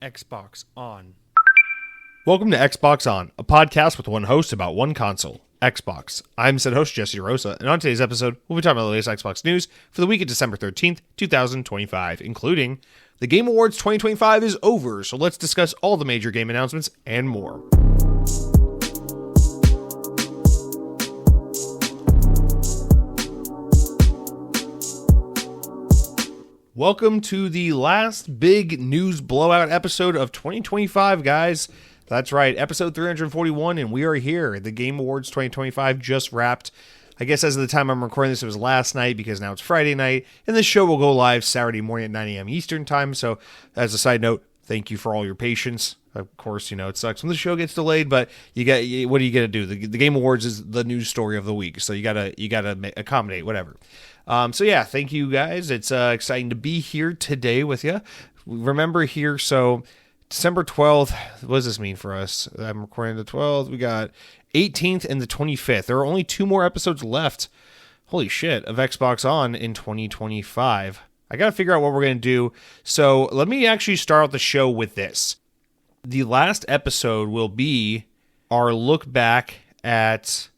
Xbox On. Welcome to Xbox On, a podcast with one host about one console, Xbox. I'm said host Jesse DeRosa, and on today's episode, we'll be talking about the latest Xbox news for the week of December 13th, 2025, including the Game Awards 2025 is over, so let's discuss all the major game announcements and more. Welcome to the last big news blowout episode of 2025, guys. That's right, episode 341, and we are here. The Game Awards 2025 just wrapped. I guess as of the time I'm recording this, it was last night because now it's Friday night, and this show will go live Saturday morning at 9 a.m. Eastern time. So as a side note, thank you for all your patience. Of course, you know, it sucks when the show gets delayed, but what are you going to do? The Game Awards is the news story of the week, so you gotta accommodate, whatever. So yeah, thank you guys. It's exciting to be here today with you. Remember here, so December 12th, what does this mean for us? I'm recording the 12th. We got 18th and the 25th. There are only 2 more episodes left. Holy shit, of Xbox On in 2025. I got to figure out what we're going to do. So let me actually start out the show with this. The last episode will be our look back at...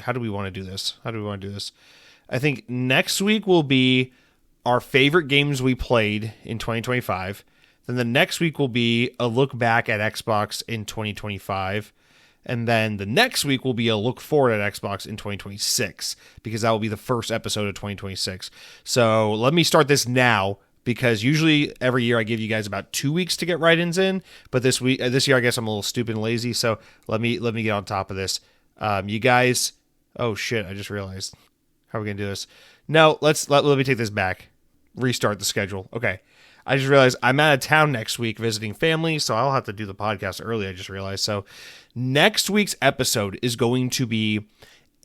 How do we want to do this? I think next week will be our favorite games we played in 2025. Then the next week will be a look back at Xbox in 2025. And then the next week will be a look forward at Xbox in 2026, because that will be the first episode of 2026. So let me start this now, because usually every year I give you guys about 2 weeks to get write-ins in. But this year I guess I'm a little stupid and lazy. So let me get on top of this. You guys, oh shit, I just realized. How are we going to do this? No, let me take this back. Restart the schedule. Okay. I just realized I'm out of town next week visiting family, so I'll have to do the podcast early, I just realized. So next week's episode is going to be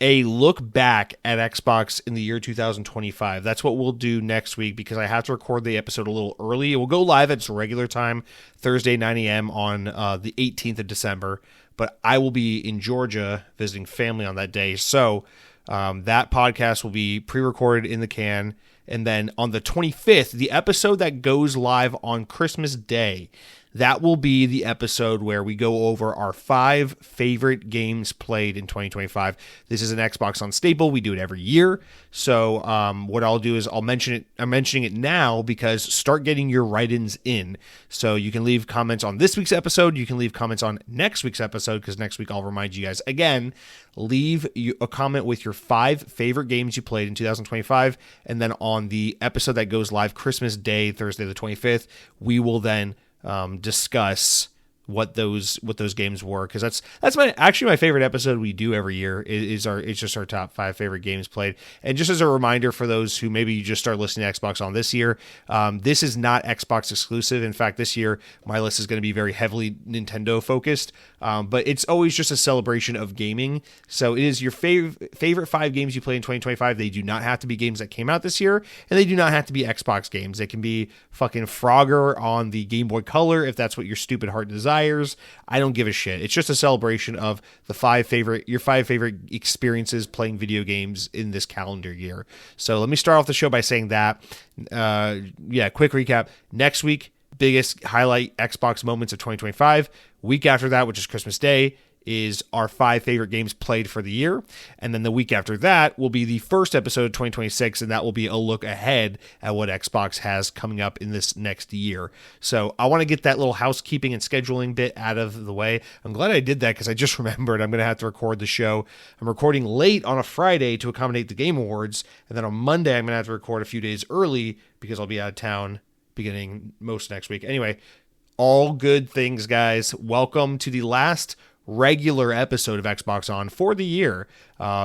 a look back at Xbox in the year 2025. That's what we'll do next week, because I have to record the episode a little early. It will go live at its regular time, Thursday, 9 a.m. on the 18th of December, but I will be in Georgia visiting family on that day. So that podcast will be pre-recorded in the can. And then on the 25th, the episode that goes live on Christmas Day, that will be the episode where we go over our 5 favorite games played in 2025. This is an Xbox On staple. We do it every year. So what I'll do is I'll mention it. I'm mentioning it now because start getting your write-ins in. So you can leave comments on this week's episode. You can leave comments on next week's episode, because next week I'll remind you guys again. Leave a comment with your 5 favorite games you played in 2025. And then on the episode that goes live Christmas Day, Thursday the 25th, we will then discuss what those games were, because that's my favorite episode we do every year. It's just our top 5 favorite games played. And just as a reminder for those who maybe you just started listening to Xbox On this year, this is not Xbox exclusive. In fact, this year my list is going to be very heavily Nintendo focused, but it's always just a celebration of gaming. So it is your favorite 5 games you play in 2025. They do not have to be games that came out this year, and they do not have to be Xbox games. They can be fucking Frogger on the Game Boy Color if that's what your stupid heart desires. I don't give a shit. It's just a celebration of your 5 favorite experiences playing video games in this calendar year. So let me start off the show by saying that. Quick recap. Next week, biggest highlight Xbox moments of 2025. Week after that, which is Christmas Day, is our 5 favorite games played for the year. And then the week after that will be the first episode of 2026, and that will be a look ahead at what Xbox has coming up in this next year. So I want to get that little housekeeping and scheduling bit out of the way. I'm glad I did that, because I just remembered I'm going to have to record the show. I'm recording late on a Friday to accommodate the Game Awards, and then on Monday I'm going to have to record a few days early because I'll be out of town beginning most next week. Anyway, all good things, guys. Welcome to the last regular episode of Xbox On for the year,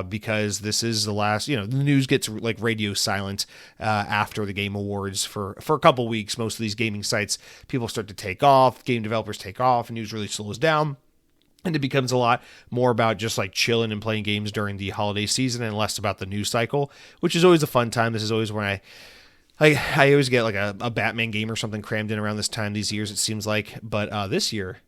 because this is the last, the news gets like radio silent after the Game Awards for a couple weeks. Most of these gaming sites, people start to take off, game developers take off, and news really slows down. And it becomes a lot more about just like chilling and playing games during the holiday season, and less about the news cycle, which is always a fun time. This is always when I always get like a Batman game or something crammed in around this time these years, it seems like. But this year,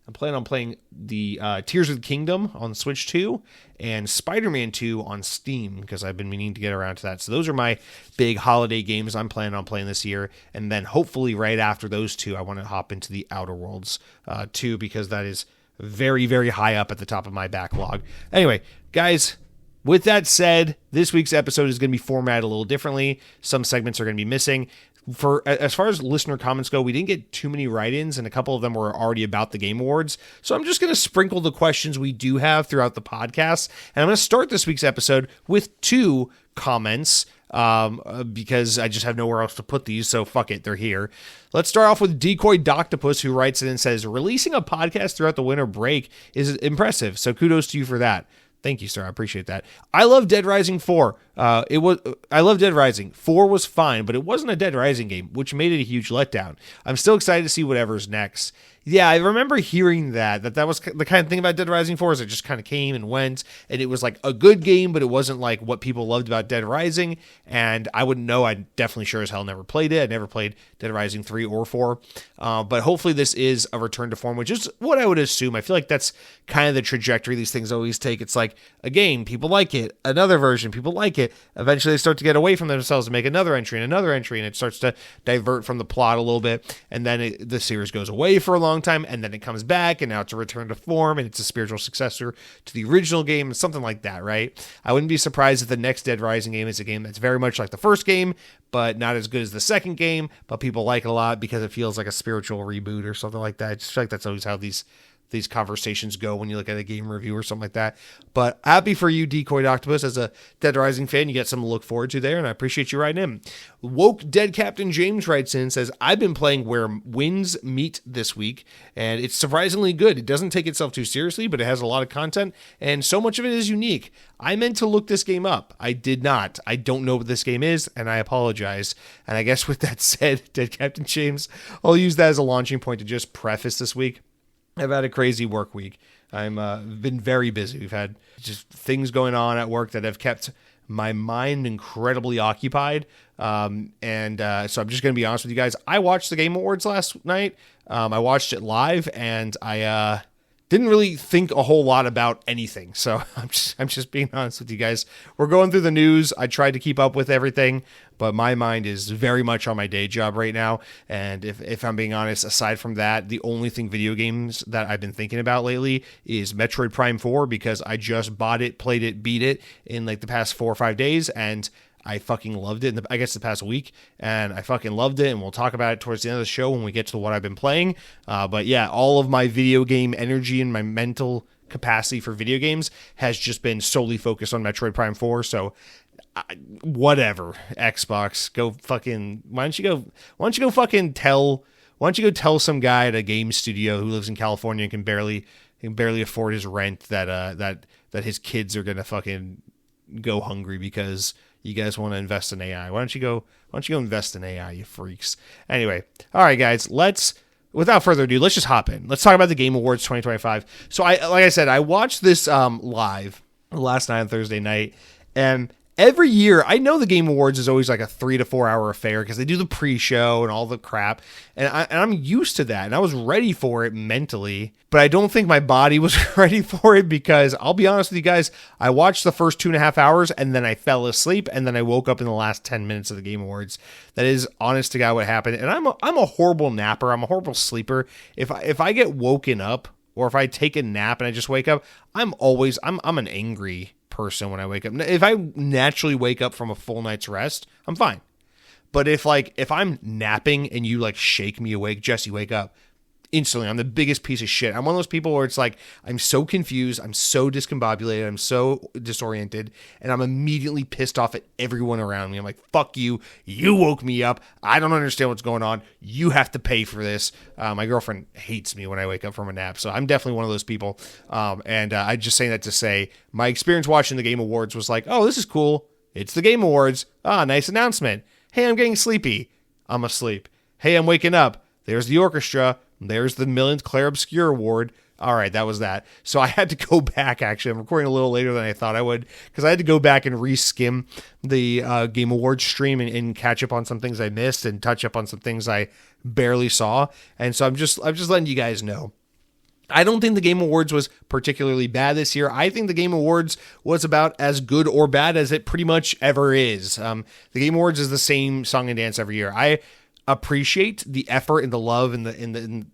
I'm planning on playing the Tears of the Kingdom on Switch 2 and Spider-Man 2 on Steam because I've been meaning to get around to that. So those are my big holiday games I'm planning on playing this year. And then hopefully right after those two, I want to hop into the Outer Worlds 2 because that is very, very high up at the top of my backlog. Anyway, guys, with that said, this week's episode is going to be formatted a little differently. Some segments are going to be missing. As far as listener comments go, we didn't get too many write-ins, and a couple of them were already about the Game Awards. So I'm just going to sprinkle the questions we do have throughout the podcast. And I'm going to start this week's episode with 2 comments because I just have nowhere else to put these, so fuck it, they're here. Let's start off with Decoy Doctopus, who writes in and says, releasing a podcast throughout the winter break is impressive, so kudos to you for that. Thank you, sir. I appreciate that. I love Dead Rising 4. I love Dead Rising. 4 was fine, but it wasn't a Dead Rising game, which made it a huge letdown. I'm still excited to see whatever's next. Yeah, I remember hearing that was the kind of thing about Dead Rising 4 is it just kind of came and went, and it was like a good game, but it wasn't like what people loved about Dead Rising, and I wouldn't know. I definitely sure as hell never played it. I never played Dead Rising 3 or 4, but hopefully this is a return to form, which is what I would assume. I feel like that's kind of the trajectory these things always take. It's like a game, people like it, another version, people like it. Eventually they start to get away from themselves and make another entry, and it starts to divert from the plot a little bit, and then the series goes away for a long time, and then it comes back, and now it's a return to form, and it's a spiritual successor to the original game, something like that, right? I wouldn't be surprised if the next Dead Rising game is a game that's very much like the first game, but not as good as the second game, but people like it a lot because it feels like a spiritual reboot or something like that. I just feel like that's always how these conversations go when you look at a game review or something like that. But happy for you, Decoy Octopus, as a Dead Rising fan. You get something to look forward to there, and I appreciate you writing in. Woke Dead Captain James writes in and says, I've been playing Where Winds Meet this week, and it's surprisingly good. It doesn't take itself too seriously, but it has a lot of content, and so much of it is unique. I meant to look this game up. I did not. I don't know what this game is, and I apologize. And I guess with that said, Dead Captain James, I'll use that as a launching point to just preface this week. I've had a crazy work week. I'm been very busy. We've had just things going on at work that have kept my mind incredibly occupied. So I'm just going to be honest with you guys. I watched the Game Awards last night. I watched it live, and I didn't really think a whole lot about anything. So I'm just being honest with you guys. We're going through the news. I tried to keep up with everything, but my mind is very much on my day job right now. And if I'm being honest, aside from that, the only thing video games that I've been thinking about lately is Metroid Prime 4, because I just bought it, played it, beat it in like the past 4 or 5 days, and I fucking loved it I guess the past week, and I fucking loved it, and we'll talk about it towards the end of the show when we get to what I've been playing. But yeah, all of my video game energy and my mental capacity for video games has just been solely focused on Metroid Prime 4, so whatever, Xbox, go fucking, why don't you go tell some guy at a game studio who lives in California and can barely afford his rent that his kids are gonna fucking go hungry because you guys want to invest in AI. Why don't you go invest in AI, you freaks? Anyway, all right, guys, without further ado, let's just hop in. Let's talk about the Game Awards 2025. So like I said, I watched this live last night on Thursday night, and every year, I know the Game Awards is always like a 3 to 4 hour affair because they do the pre-show and all the crap, and I'm used to that, and I was ready for it mentally, but I don't think my body was ready for it because I'll be honest with you guys, I watched the first 2.5 hours and then I fell asleep, and then I woke up in the last 10 minutes of the Game Awards. That is honest to God what happened, and I'm a horrible napper. I'm a horrible sleeper. If I get woken up, or if I take a nap and I just wake up, I'm an angry person when I wake up. If I naturally wake up from a full night's rest, I'm fine. But if I'm napping and you like shake me awake, Jesse, wake up, instantly, I'm the biggest piece of shit. I'm one of those people where it's like, I'm so confused, I'm so discombobulated, I'm so disoriented, and I'm immediately pissed off at everyone around me. I'm like, fuck you, you woke me up, I don't understand what's going on, you have to pay for this. My girlfriend hates me when I wake up from a nap, so I'm definitely one of those people. I just say that to say, my experience watching the Game Awards was like, oh, this is cool, it's the Game Awards, nice announcement, hey, I'm getting sleepy, I'm asleep, hey, I'm waking up, there's the orchestra, there's the millionth Claire Obscure Award. All right, that was that. So I had to go back, actually. I'm recording a little later than I thought I would, because I had to go back and re-skim the Game Awards stream and catch up on some things I missed and touch up on some things I barely saw. And so I'm just letting you guys know. I don't think the Game Awards was particularly bad this year. I think the Game Awards was about as good or bad as it pretty much ever is. The Game Awards is the same song and dance every year. I appreciate the effort and the love and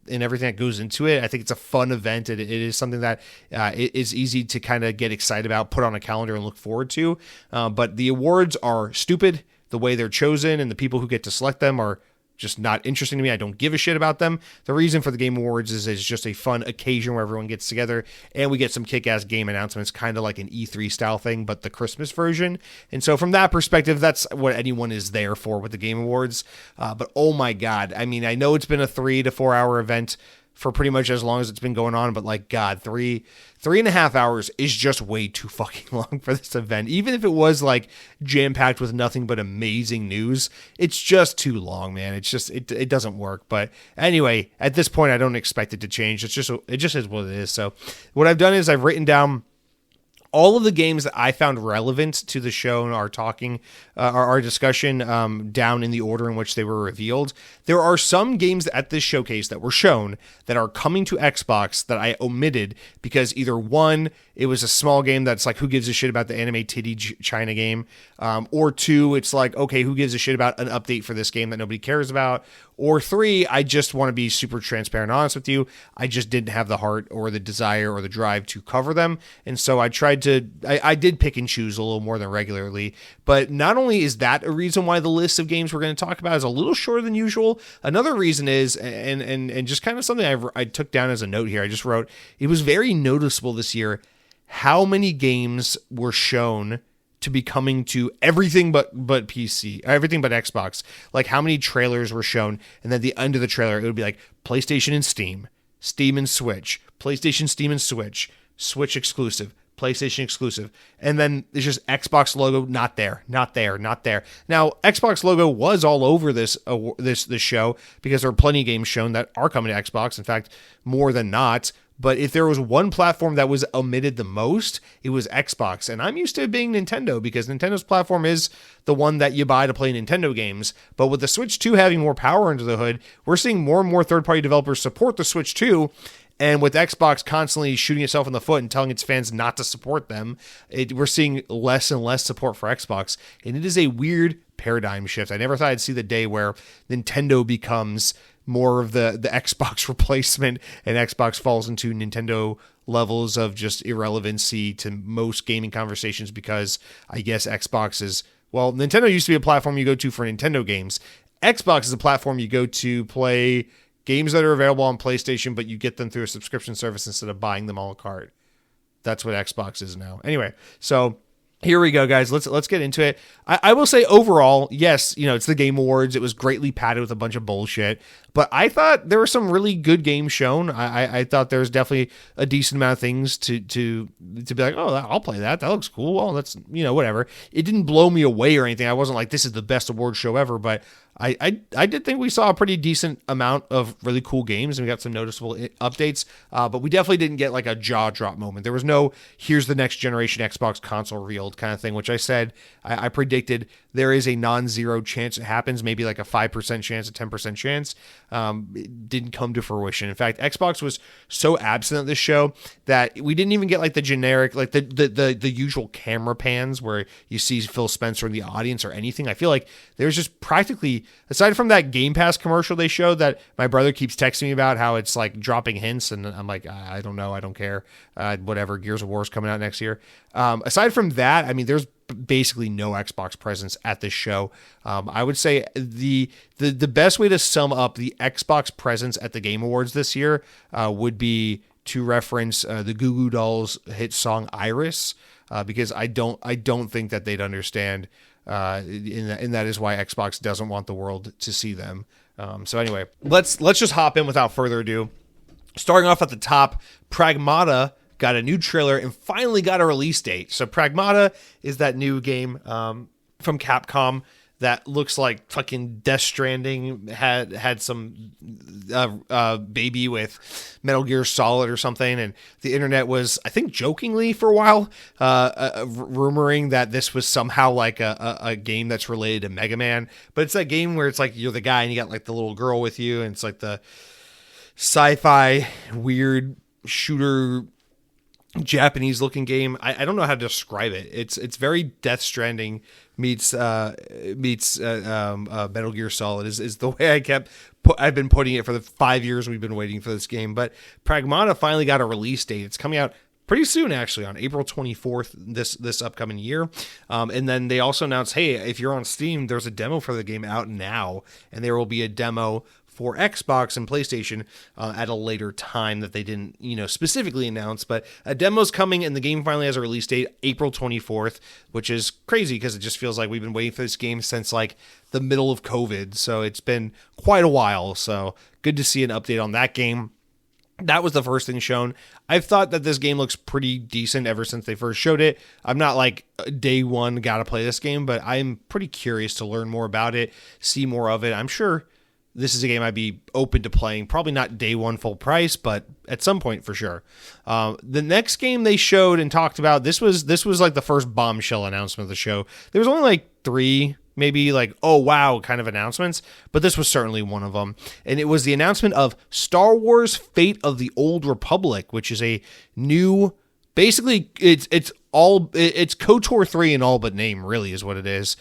everything that goes into it. I think it's a fun event. It is something that it is easy to kind of get excited about, put on a calendar and look forward to. But the awards are stupid. The way they're chosen and the people who get to select them are just not interesting to me. I don't give a shit about them. The reason for the Game Awards is it's just a fun occasion where everyone gets together and we get some kick-ass game announcements, kind of like an E3 style thing, but the Christmas version. And so from that perspective, that's what anyone is there for with the Game Awards. But oh my God, I mean, I know it's been a 3 to 4 hour event for pretty much as long as it's been going on, but like, God, 3.5 hours is just way too fucking long for this event. Even if it was like jam-packed with nothing but amazing news, it's just too long, man. It's just, it doesn't work. But anyway, at this point, I don't expect it to change. It just is what it is. So what I've done is I've written down all of the games that I found relevant to the show and our discussion down in the order in which they were revealed. There are some games at this showcase that were shown that are coming to Xbox that I omitted because either one, it was a small game that's like, who gives a shit about the anime titty China game? Or two, it's like, okay, who gives a shit about an update for this game that nobody cares about? Or three, I just want to be super transparent and honest with you. I just didn't have the heart or the desire or the drive to cover them. And so I did pick and choose a little more than regularly. But not only is that a reason why the list of games we're going to talk about is a little shorter than usual, another reason is, and just kind of something I took down as a note here, I just wrote, it was very noticeable this year how many games were shown to be coming to everything but PC, everything but Xbox. Like how many trailers were shown, and then at the end of the trailer, it would be like PlayStation and Steam, Steam and Switch, PlayStation, Steam and Switch, Switch exclusive, PlayStation exclusive, and then there's just Xbox logo, not there. Now, Xbox logo was all over this show because there are plenty of games shown that are coming to Xbox. In fact, more than not. But if there was one platform that was omitted the most, it was Xbox. And I'm used to it being Nintendo because Nintendo's platform is the one that you buy to play Nintendo games. But with the Switch 2 having more power under the hood, we're seeing more and more third-party developers support the Switch 2. And with Xbox constantly shooting itself in the foot and telling its fans not to support them, we're seeing less and less support for Xbox. And it is a weird paradigm shift. I never thought I'd see the day where Nintendo becomes more of the Xbox replacement and Xbox falls into Nintendo levels of just irrelevancy to most gaming conversations because I guess Xbox is, well, Nintendo used to be a platform you go to for Nintendo games. Xbox is a platform you go to play games that are available on PlayStation, but you get them through a subscription service instead of buying them a la carte. That's what Xbox is now. Anyway, so here we go, guys. Let's get into it. I will say overall, yes, it's the Game Awards. It was greatly padded with a bunch of bullshit, but I thought there were some really good games shown. I thought there was definitely a decent amount of things to be like, oh, I'll play that. That looks cool. Well, that's whatever. It didn't blow me away or anything. I wasn't like, this is the best award show ever, but I did think we saw a pretty decent amount of really cool games, and we got some noticeable updates, but we definitely didn't get like a jaw drop moment. There was no, here's the next generation Xbox console revealed kind of thing, which I said, I predicted there is a non-zero chance it happens, maybe like a 5% chance, a 10% chance. It didn't come to fruition. In fact, Xbox was so absent at this show that we didn't even get like the generic, like the usual camera pans where you see Phil Spencer in the audience or anything. I feel like there's just practically, aside from that Game Pass commercial they showed that my brother keeps texting me about how it's like dropping hints, and I'm like, I don't know, I don't care. Whatever, Gears of War is coming out next year. Aside from that, I mean, there's basically no Xbox presence at this show. I would say the best way to sum up the Xbox presence at the Game Awards this year would be to reference the Goo Goo Dolls hit song Iris, because I don't think that they'd understand, and that is why Xbox doesn't want the world to see them. So anyway, let's just hop in without further ado. Starting off at the top, Pragmata got a new trailer and finally got a release date. So Pragmata is that new game from Capcom that looks like fucking Death Stranding had some baby with Metal Gear Solid or something, and the internet was, I think, jokingly for a while rumoring that this was somehow like a game that's related to Mega Man, but it's that game where it's like you're the guy and you got like the little girl with you, and it's like the sci-fi weird shooter Japanese looking game. I don't know how to describe it. It's very Death Stranding meets Metal Gear Solid is the way I've been putting it for the 5 years we've been waiting for this game. But Pragmata finally got a release date. It's coming out pretty soon, actually, on April 24th this upcoming year. And then they also announced, hey, if you're on Steam, there's a demo for the game out now, and there will be a demo for Xbox and PlayStation at a later time that they didn't, specifically announce. But a demo's coming, and the game finally has a release date, April 24th, which is crazy because it just feels like we've been waiting for this game since like the middle of COVID. So it's been quite a while. So good to see an update on that game. That was the first thing shown. I've thought that this game looks pretty decent ever since they first showed it. I'm not like day one, gotta play this game, but I'm pretty curious to learn more about it, see more of it. I'm sure this is a game I'd be open to playing. Probably not day one full price, but at some point for sure. The next game they showed and talked about, this was like the first bombshell announcement of the show. There was only like 3, maybe like, oh wow, kind of announcements, but this was certainly one of them. And it was the announcement of Star Wars Fate of the Old Republic, which is a new, basically it's KOTOR 3 in all but name, really is what it is.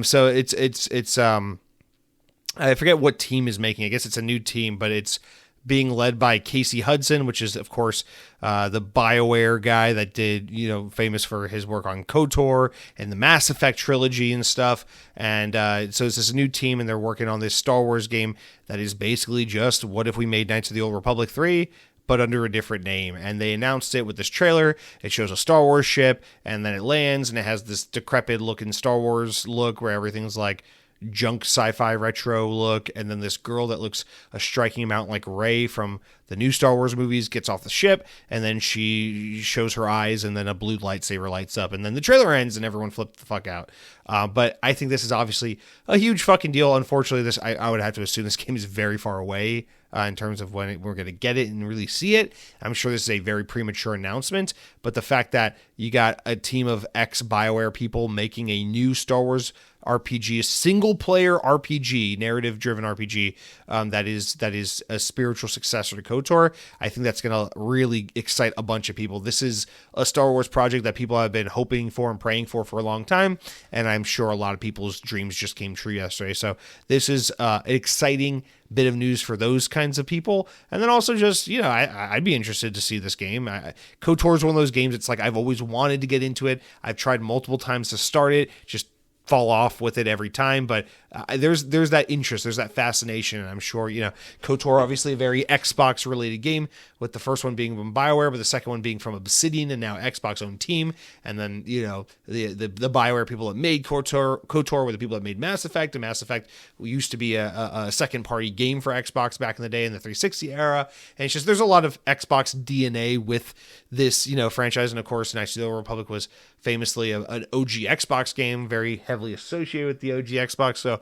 So it's I forget what team is making. I guess it's a new team, but it's being led by Casey Hudson, which is, of course, the BioWare guy that did, famous for his work on KOTOR and the Mass Effect trilogy and stuff. And so it's this new team, and they're working on this Star Wars game that is basically just, what if we made Knights of the Old Republic 3, but under a different name? And they announced it with this trailer. It shows a Star Wars ship, and then it lands, and it has this decrepit-looking Star Wars look where everything's like junk sci-fi retro look, and then this girl that looks a striking amount like Rey from the new Star Wars movies gets off the ship, and then she shows her eyes, and then a blue lightsaber lights up, and then the trailer ends, and everyone flipped the fuck out. But I think this is obviously a huge fucking deal. Unfortunately, I would have to assume this game is very far away in terms of when we're going to get it and really see it. I'm sure this is a very premature announcement, but the fact that you got a team of ex-BioWare people making a new Star Wars RPG, a single-player RPG, narrative-driven RPG, that is a spiritual successor to KOTOR, I think that's going to really excite a bunch of people. This is a Star Wars project that people have been hoping for and praying for a long time, and I'm sure a lot of people's dreams just came true yesterday. So this is an exciting bit of news for those kinds of people. And then also just, I'd be interested to see this game. KOTOR is one of those games, it's like I've always wanted to get into it. I've tried multiple times to start it, just fall off with it every time, but there's that interest, there's that fascination, and I'm sure, KOTOR, obviously a very Xbox related game, with the first one being from BioWare, but the second one being from Obsidian and now Xbox owned team, and then, the BioWare people that made KOTOR were the people that made Mass Effect, and Mass Effect used to be a second party game for Xbox back in the day in the 360 era, and it's just, there's a lot of Xbox DNA with this, franchise, and of course, Knights of the Old Republic was famously an OG Xbox game, very heavily associated with the OG Xbox. So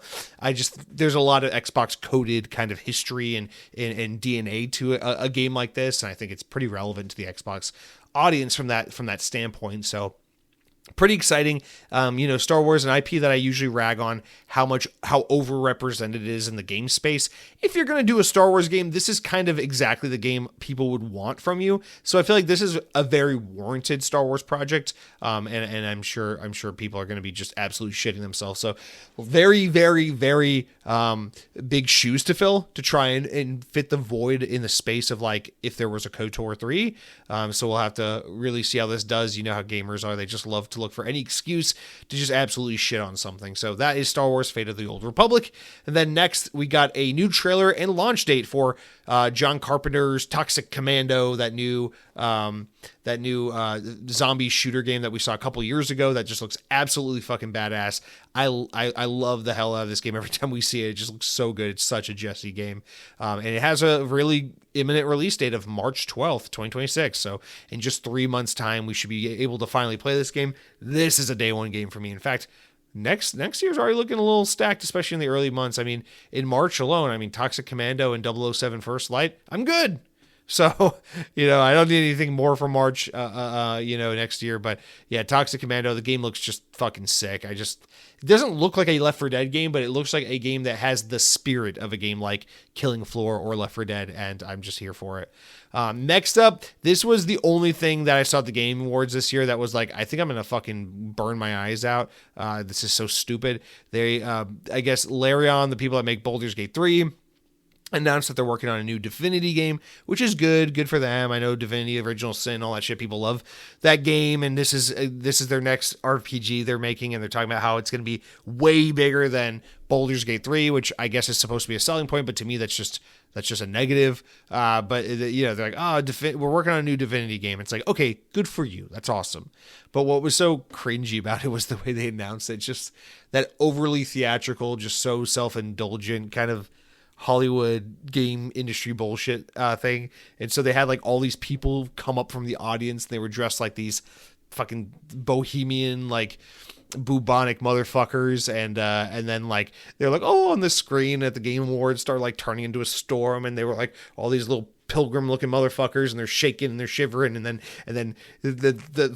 there's a lot of Xbox coded kind of history and DNA to a game like this. And I think it's pretty relevant to the Xbox audience from that standpoint. So pretty exciting. Star Wars, an IP that I usually rag on how overrepresented it is in the game space. If you're going to do a Star Wars game, this is kind of exactly the game people would want from you. So I feel like this is a very warranted Star Wars project. And I'm sure people are going to be just absolutely shitting themselves. So very, very, very big shoes to fill to try and fit the void in the space of like if there was a KOTOR 3. So we'll have to really see how this does. You know how gamers are. They just love to look for any excuse to just absolutely shit on something. So that is Star Wars Fate of the Old Republic. And then next we got a new trailer and launch date for John Carpenter's Toxic Commando, that new zombie shooter game that we saw a couple years ago that just looks absolutely fucking badass. I love the hell out of this game every time we see it. It just looks so good. It's such a Jesse game. And it has a really imminent release date of March 12th, 2026. So in just 3 months' time, we should be able to finally play this game. This is a day one game for me. In fact, next year's already looking a little stacked, especially in the early months. I mean, in March alone, Toxic Commando and 007 First Light, I'm good. So, I don't need anything more for March, next year. But yeah, Toxic Commando, the game looks just fucking sick. It doesn't look like a Left 4 Dead game, but it looks like a game that has the spirit of a game like Killing Floor or Left 4 Dead, and I'm just here for it. Next up, this was the only thing that I saw at the Game Awards this year that was like, I think I'm gonna fucking burn my eyes out. This is so stupid. I guess Larian, the people that make Baldur's Gate 3, announced that they're working on a new Divinity game, which is good for them. I know Divinity, Original Sin, all that shit. People love that game, and this is their next RPG they're making, and they're talking about how it's going to be way bigger than Baldur's Gate 3, which I guess is supposed to be a selling point, but to me that's just a negative. But they're like, we're working on a new Divinity game. It's like, okay, good for you. That's awesome. But what was so cringy about it was the way they announced it. Just that overly theatrical, just so self-indulgent kind of Hollywood game industry bullshit thing. And so they had like all these people come up from the audience, and they were dressed like these fucking bohemian, like bubonic motherfuckers, and then like they're like, oh, on the screen at the Game Awards start like turning into a storm, and they were like all these little pilgrim looking motherfuckers, and they're shaking and they're shivering, and then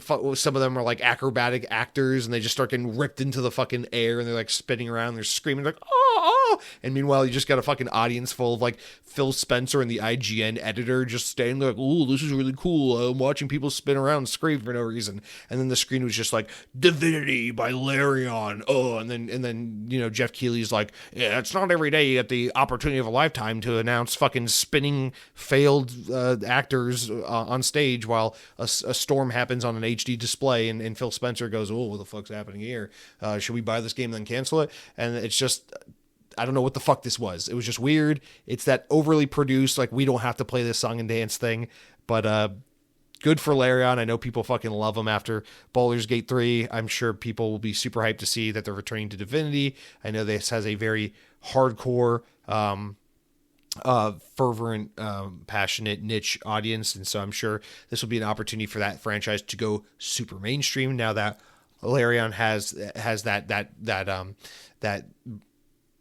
some of them are like acrobatic actors, and they just start getting ripped into the fucking air, and they're like spinning around, and they're screaming like, oh, and meanwhile you just got a fucking audience full of like Phil Spencer and the IGN editor just standing there like, oh, this is really cool, I'm watching people spin around and scream for no reason. And then the screen was just like, Divinity by Larian, and then Jeff Keighley's like, yeah, it's not every day you get the opportunity of a lifetime to announce fucking spinning failed actors on stage while a storm happens on an HD display, and Phil Spencer goes, oh, what the fuck's happening here? Should we buy this game and then cancel it? And it's just, I don't know what the fuck this was. It was just weird. It's that overly produced, like, we don't have to play this song and dance thing. But good for Larian. I know people fucking love him after Baldur's Gate 3. I'm sure people will be super hyped to see that they're returning to Divinity. I know this has a very hardcore, fervent, passionate niche audience, and so I'm sure this will be an opportunity for that franchise to go super mainstream now that Larian has that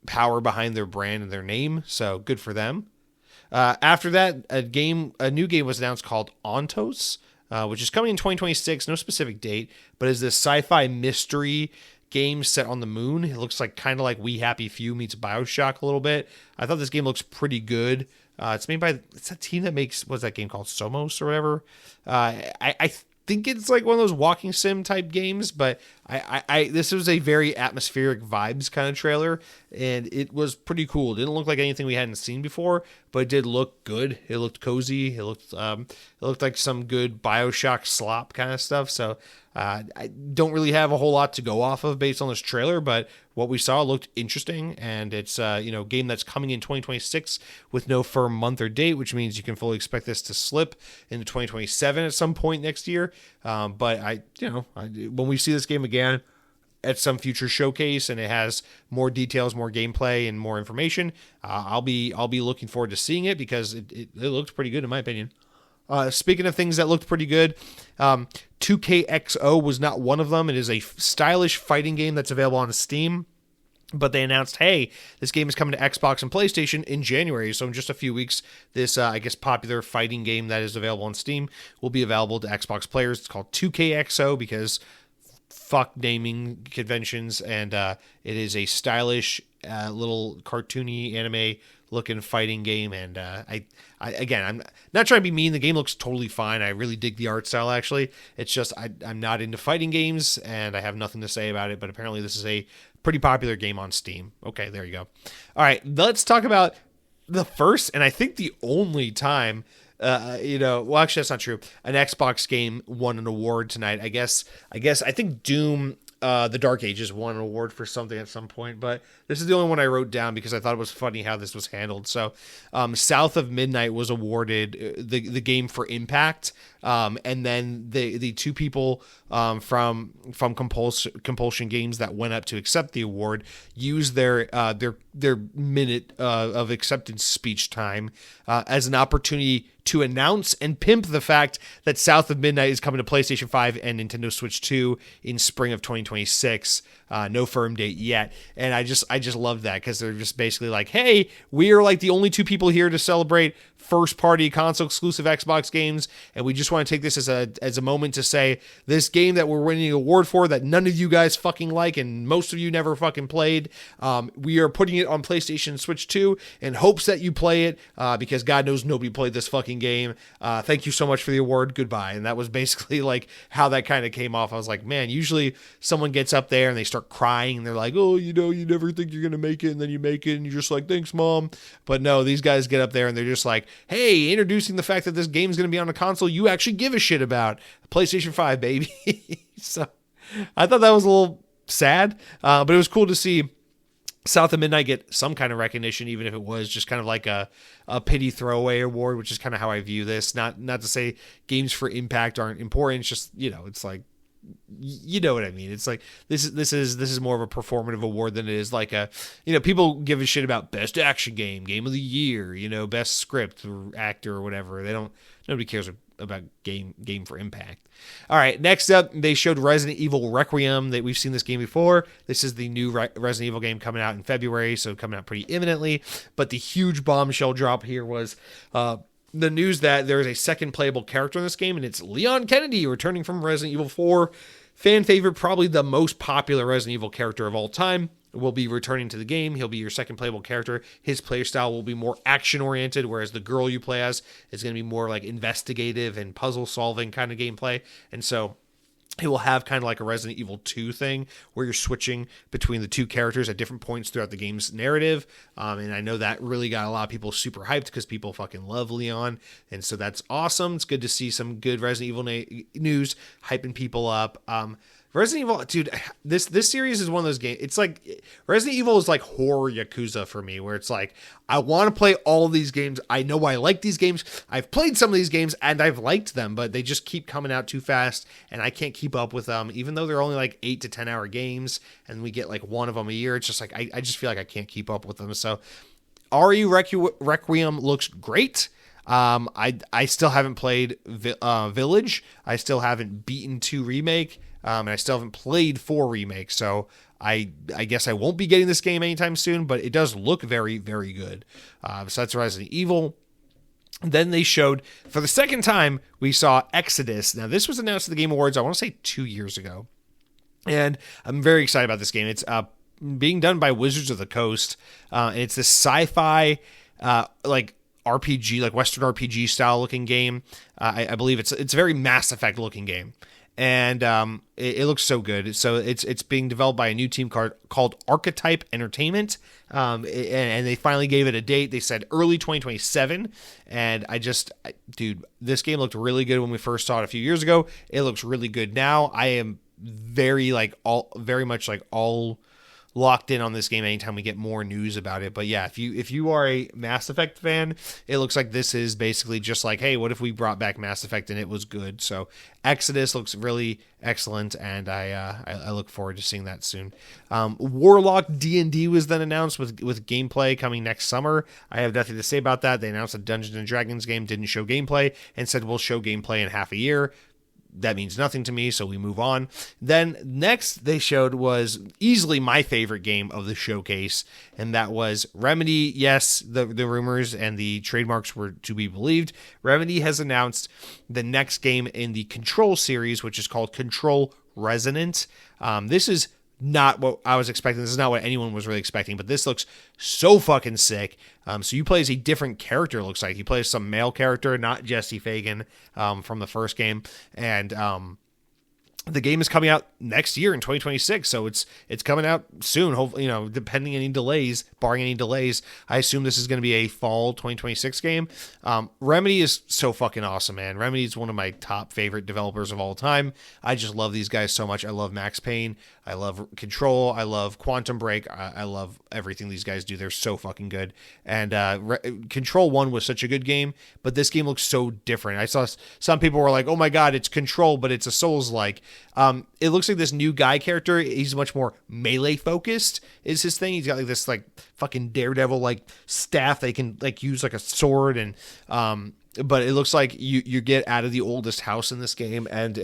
power behind their brand and their name. So good for them. After that, a new game was announced called Ontos, which is coming in 2026. No specific date, but is this sci-fi mystery game set on the moon. It looks like kind of like We Happy Few meets BioShock a little bit. I thought this game looks pretty good. It's made by, it's a team that makes, what's that game called? Somos or whatever. I think it's like one of those walking sim type games, but this was a very atmospheric vibes kind of trailer, and it was pretty cool. It didn't look like anything we hadn't seen before, but it did look good. It looked cozy. It looked like some good BioShock slop kind of stuff. So I don't really have a whole lot to go off of based on this trailer, but what we saw looked interesting, and it's a game that's coming in 2026 with no firm month or date, which means you can fully expect this to slip into 2027 at some point next year. But when we see this game again at some future showcase and it has more details, more gameplay, and more information, I'll be looking forward to seeing it because it looked pretty good in my opinion. Speaking of things that looked pretty good, 2KXO was not one of them. It is a stylish fighting game that's available on Steam. But they announced, hey, this game is coming to Xbox and PlayStation in January. So in just a few weeks, this, popular fighting game that is available on Steam will be available to Xbox players. It's called 2KXO because fuck naming conventions. And it is a stylish, little cartoony anime looking fighting game, and I'm not trying to be mean. The game looks totally fine. I really dig the art style, actually. It's just I'm not into fighting games, and I have nothing to say about it, but apparently this is a pretty popular game on Steam. Okay, there you go. All right, let's talk about the first, and I think the only time, actually that's not true, an Xbox game won an award tonight. I think Doom, The Dark Ages won an award for something at some point, but this is the only one I wrote down because I thought it was funny how this was handled. So South of Midnight was awarded the game for impact, and then the two people from Compulsion Games that went up to accept the award used their minute of acceptance speech time as an opportunity to announce and pimp the fact that South of Midnight is coming to PlayStation 5 and Nintendo Switch 2 in spring of 2026. No firm date yet. And I just love that because they're just basically like, hey, we are like the only two people here to celebrate first party console exclusive Xbox games, and we just want to take this as a moment to say this game that we're winning an award for that none of you guys fucking like and most of you never fucking played, we are putting it on PlayStation and Switch 2 in hopes that you play it, because God knows nobody played this fucking game. Thank you so much for the award, goodbye. And that was basically like how that kind of came off. I was like, man, usually someone gets up there and they start crying and they're like, oh, you know, you never think you're gonna make it, and then you make it and you're just like, thanks mom. But no, these guys get up there and they're just like, hey, introducing the fact that this game's gonna be on a console you actually give a shit about, PlayStation 5, baby. So I thought that was a little sad, but it was cool to see South of Midnight get some kind of recognition, even if it was just kind of like a pity throwaway award, which is kind of how I view this. Not to say games for impact aren't important. It's just, you know, it's like, you know what I mean? It's like this is more of a performative award than it is like a, you know, people give a shit about best action game of the year, you know, best script or actor or whatever. Nobody cares about game for impact. All right, next up, they showed Resident Evil Requiem. That we've seen this game before. This is the new Resident Evil game coming out in February, so coming out pretty imminently. But the huge bombshell drop here was the news that there is a second playable character in this game, and it's Leon Kennedy returning from Resident Evil 4. Fan favorite, probably the most popular Resident Evil character of all time, will be returning to the game. He'll be your second playable character. His playstyle will be more action-oriented, whereas the girl you play as is going to be more like investigative and puzzle-solving kind of gameplay. And so it will have kind of like a Resident Evil 2 thing where you're switching between the two characters at different points throughout the game's narrative. And I know that really got a lot of people super hyped because people fucking love Leon. And so that's awesome. It's good to see some good Resident Evil news hyping people up. Resident Evil, dude, this series is one of those games. It's like Resident Evil is like horror Yakuza for me, where it's like I want to play all of these games. I know I like these games. I've played some of these games and I've liked them, but they just keep coming out too fast, and I can't keep up with them. Even though they're only like 8 to 10 hour games, and we get like one of them a year, it's just like I just feel like I can't keep up with them. So RE Requiem looks great. I still haven't played Village. I still haven't beaten 2 Remake. And I still haven't played 4 Remake, so I guess I won't be getting this game anytime soon, but it does look very, very good. So that's Resident Evil. Then they showed, for the second time, we saw Exodus. Now, this was announced at the Game Awards, I want to say 2 years ago. And I'm very excited about this game. It's being done by Wizards of the Coast. And it's this sci-fi, like RPG, like Western RPG style looking game. I believe it's a very Mass Effect looking game. And it looks so good. So it's being developed by a new team called Archetype Entertainment, and they finally gave it a date. They said early 2027, and dude, this game looked really good when we first saw it a few years ago. It looks really good now. I am very much locked in on this game anytime we get more news about it. But yeah, if you are a Mass Effect fan, it looks like this is basically just like, hey, what if we brought back Mass Effect and it was good? So Exodus looks really excellent, and I look forward to seeing that soon. Warlock D&D was then announced with gameplay coming next summer. I have nothing to say about that. They announced a Dungeons and Dragons game, didn't show gameplay, and said we'll show gameplay in half a year. That means nothing to me, so we move on. Then next they showed was easily my favorite game of the showcase, and that was Remedy. Yes, the rumors and the trademarks were to be believed. Remedy has announced the next game in the Control series, which is called Control Resonant. This is not what I was expecting. This is not what anyone was really expecting, but this looks so fucking sick. So you play as a different character, it looks like. You play as some male character, not Jesse Fagan from the first game. And the game is coming out next year in 2026, so it's coming out soon. Hopefully, depending any delays, barring any delays, I assume this is going to be a fall 2026 game. Remedy is so fucking awesome, man. Remedy is one of my top favorite developers of all time. I just love these guys so much. I love Max Payne. I love Control. I love Quantum Break. I love everything these guys do. They're so fucking good. And Control 1 was such a good game, but this game looks so different. I saw some people were like, oh my God, it's Control, but it's a Souls-like. It looks like this new guy character, he's much more melee focused is his thing. He's got like this like fucking daredevil like staff they can like use like a sword, and but it looks like you get out of the oldest house in this game, and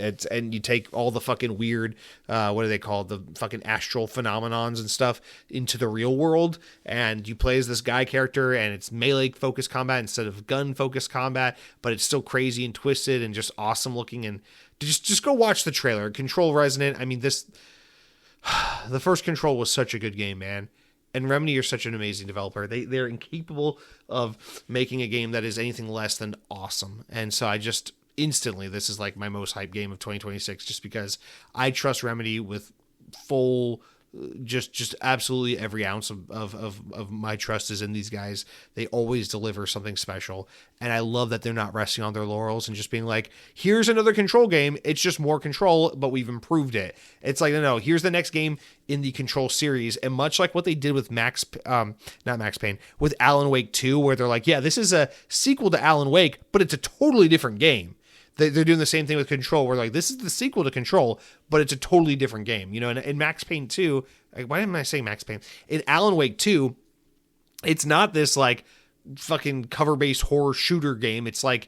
you take all the fucking weird, what are they called, the fucking astral phenomenons and stuff into the real world, and you play as this guy character, and it's melee focused combat instead of gun focused combat, but it's still crazy and twisted and just awesome looking. And just go watch the trailer. Control Resonant. I mean, the first Control was such a good game, man. And Remedy are such an amazing developer. They're incapable of making a game that is anything less than awesome. And so I just instantly, this is like my most hyped game of 2026, just because I trust Remedy with full, just absolutely every ounce of my trust is in these guys. They always deliver something special. And I love that they're not resting on their laurels and just being like, here's another Control game. It's just more Control, but we've improved it. It's like, no, here's the next game in the Control series. And much like what they did with not Max Payne, with Alan Wake 2, where they're like, yeah, this is a sequel to Alan Wake, but it's a totally different game. They're doing the same thing with Control. We're like, this is the sequel to Control, but it's a totally different game. You know, in Max Payne 2, why am I saying Max Payne? In Alan Wake 2, it's not this like fucking cover-based horror shooter game. It's like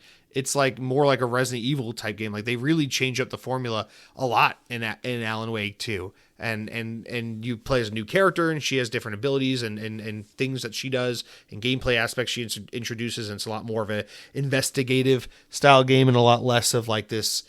more like a Resident Evil type game. Like they really change up the formula a lot in Alan Wake 2. And you play as a new character, and she has different abilities and things that she does, and gameplay aspects she introduces, and it's a lot more of a investigative style game and a lot less of like this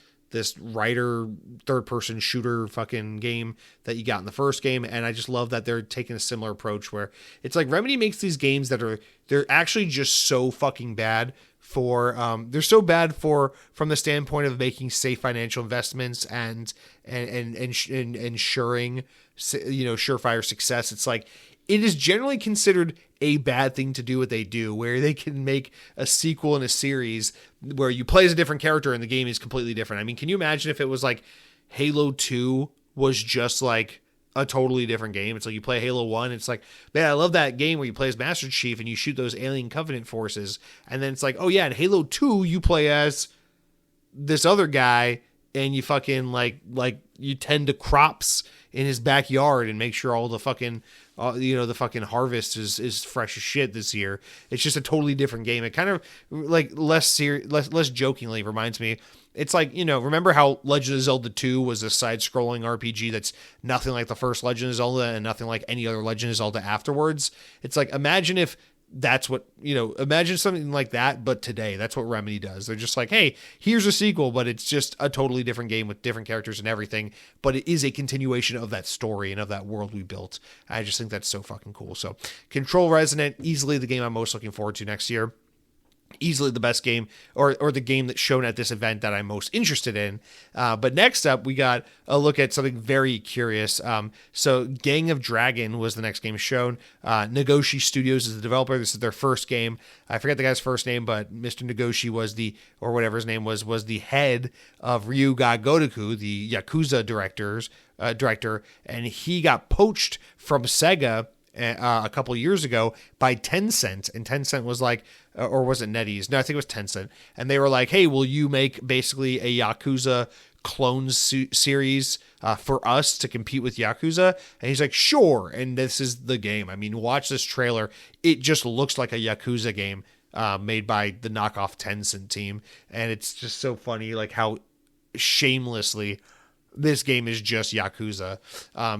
writer third person shooter fucking game that you got in the first game. And I just love that they're taking a similar approach where it's like Remedy makes these games that they're actually just so fucking bad they're so bad from the standpoint of making safe financial investments and ensuring, you know, surefire success. It's like, it is generally considered a bad thing to do what they do, where they can make a sequel in a series where you play as a different character and the game is completely different. I mean, can you imagine if it was like Halo 2 was just like a totally different game? It's like you play Halo 1, it's like, man, I love that game where you play as Master Chief and you shoot those alien Covenant forces. And then it's like, oh yeah, in Halo 2, you play as this other guy and you fucking like you tend to crops in his backyard and make sure all the fucking the fucking harvest is fresh as shit this year. It's just a totally different game. It kind of like less jokingly reminds me. It's like, you know, remember how Legend of Zelda 2 was a side-scrolling RPG that's nothing like the first Legend of Zelda and nothing like any other Legend of Zelda afterwards? It's like, imagine if that's what, you know, imagine something like that, but today. That's what Remedy does. They're just like, hey, here's a sequel, but it's just a totally different game with different characters and everything, but it is a continuation of that story and of that world we built. I just think that's so fucking cool. So Control Resonant, easily the game I'm most looking forward to next year. Easily the best game or the game that's shown at this event that I'm most interested in. But next up, we got a look at something very curious. So Gang of Dragon was the next game shown. Nagoshi Studios is the developer. This is their first game. I forget the guy's first name, but Mr. Nagoshi was or whatever his name was the head of Ryuga Gotoku, the Yakuza director, and he got poached from Sega a couple years ago by Tencent, and Tencent was like, or was it NetEase? No, I think it was Tencent, and they were like, hey, will you make basically a Yakuza clones series for us to compete with Yakuza? And he's like, sure. And this is the game. I mean, watch this trailer. It just looks like a Yakuza game made by the knockoff Tencent team, and it's just so funny, like how shamelessly this game is just Yakuza.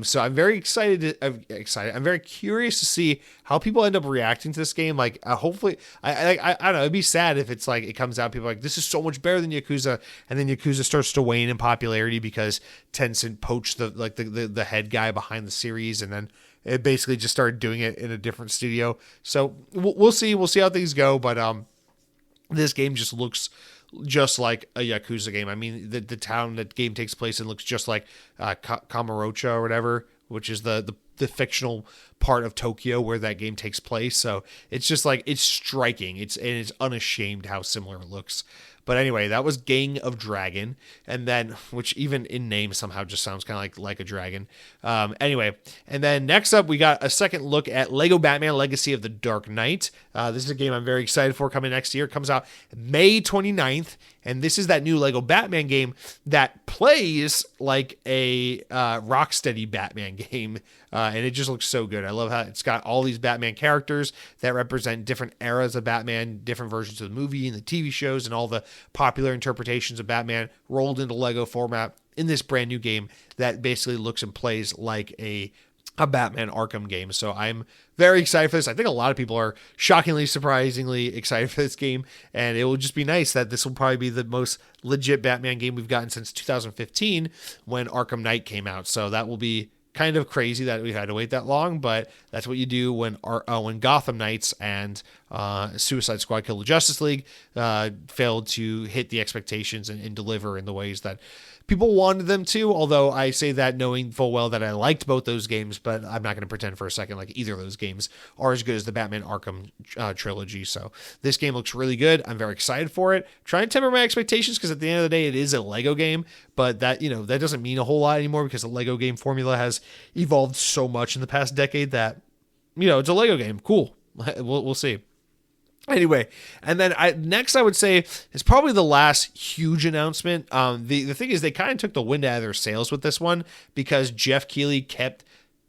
So I'm very excited. I'm very curious to see how people end up reacting to this game. Like, hopefully, I don't know. It'd be sad if it's like it comes out, people are like, this is so much better than Yakuza, and then Yakuza starts to wane in popularity because Tencent poached the head guy behind the series, and then it basically just started doing it in a different studio. So we'll see. We'll see how things go. But this game just looks just like a Yakuza game. I mean, the town that game takes place in looks just like Kamurocho or whatever, which is the fictional part of Tokyo where that game takes place. So it's just like, it's striking. It's unashamed how similar it looks. But anyway, that was Gang of Dragon, and then, which even in name somehow just sounds kind of like a dragon. Anyway, and then next up, we got a second look at Lego Batman Legacy of the Dark Knight. This is a game I'm very excited for coming next year. It comes out May 29th, and this is that new Lego Batman game that plays like a Rocksteady Batman game, and it just looks so good. love how it's got all these Batman characters that represent different eras of Batman, different versions of the movie and the TV shows, and all the popular interpretations of Batman rolled into Lego format in this brand new game that basically looks and plays like a Batman Arkham game. So I'm very excited for this. I think a lot of people are shockingly, surprisingly excited for this game, and it will just be nice that this will probably be the most legit Batman game we've gotten since 2015 when Arkham Knight came out. So that will be kind of crazy that we had to wait that long, but that's what you do when Gotham Knights and Suicide Squad Kill the Justice League failed to hit the expectations and deliver in the ways that people wanted them to, although I say that knowing full well that I liked both those games, but I'm not going to pretend for a second like either of those games are as good as the Batman Arkham trilogy. So this game looks really good. I'm very excited for it. Trying to temper my expectations because at the end of the day, it is a Lego game, but that doesn't mean a whole lot anymore because the Lego game formula has evolved so much in the past decade that, it's a Lego game. Cool. We'll see. Anyway, and then next I would say is probably the last huge announcement. The thing is they kind of took the wind out of their sails with this one because Jeff Keighley kept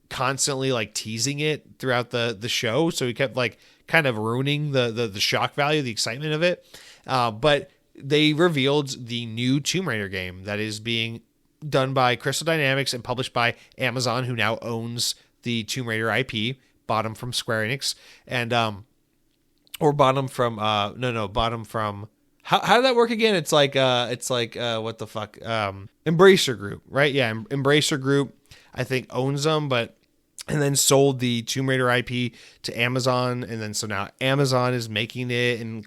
constantly like teasing it throughout the show, so he kept like kind of ruining the shock value, the excitement of it. But they revealed the new Tomb Raider game that is being done by Crystal Dynamics and published by Amazon, who now owns the Tomb Raider IP, bought them from Square Enix, and or bottom from bottom from how did that work again? It's like what the fuck? Embracer Group, right? Yeah, Embracer Group I think owns them, and then sold the Tomb Raider IP to Amazon, and then so now Amazon is making it, and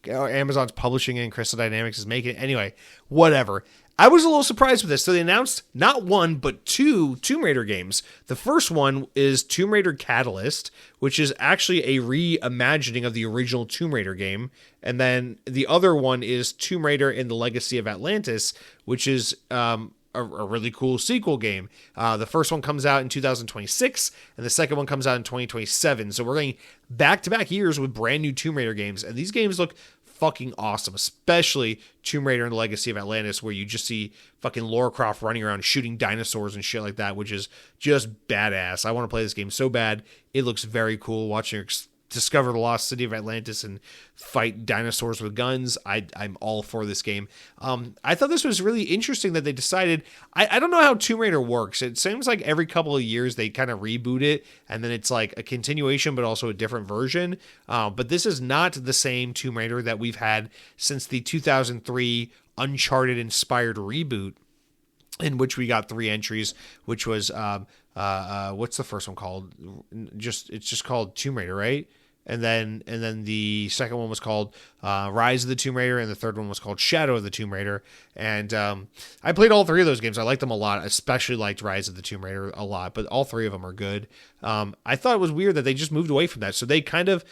Amazon's publishing it, and Crystal Dynamics is making it. Anyway, whatever. I was a little surprised with this. So they announced not one, but two Tomb Raider games. The first one is Tomb Raider Catalyst, which is actually a reimagining of the original Tomb Raider game. And then the other one is Tomb Raider and the Legacy of Atlantis, which is a really cool sequel game. The first one comes out in 2026, and the second one comes out in 2027. So we're going back-to-back years with brand new Tomb Raider games. And these games look fucking awesome, especially Tomb Raider and the Legacy of Atlantis, where you just see fucking Lara Croft running around shooting dinosaurs and shit like that, which is just badass. I want to play this game so bad. It looks very cool watching her discover the lost city of Atlantis and fight dinosaurs with guns. I'm all for this game. I thought this was really interesting that they decided, I don't know how Tomb Raider works. It seems like every couple of years they kind of reboot it, and then it's like a continuation but also a different version. But this is not the same Tomb Raider that we've had since the 2003 Uncharted inspired reboot, in which we got 3 entries, which was what's the first one called? It's just called Tomb Raider, right? And then the second one was called Rise of the Tomb Raider, and the third one was called Shadow of the Tomb Raider. And I played all 3 of those games. I liked them a lot. I especially liked Rise of the Tomb Raider a lot, but all 3 of them are good. I thought it was weird that they just moved away from that. So they kind of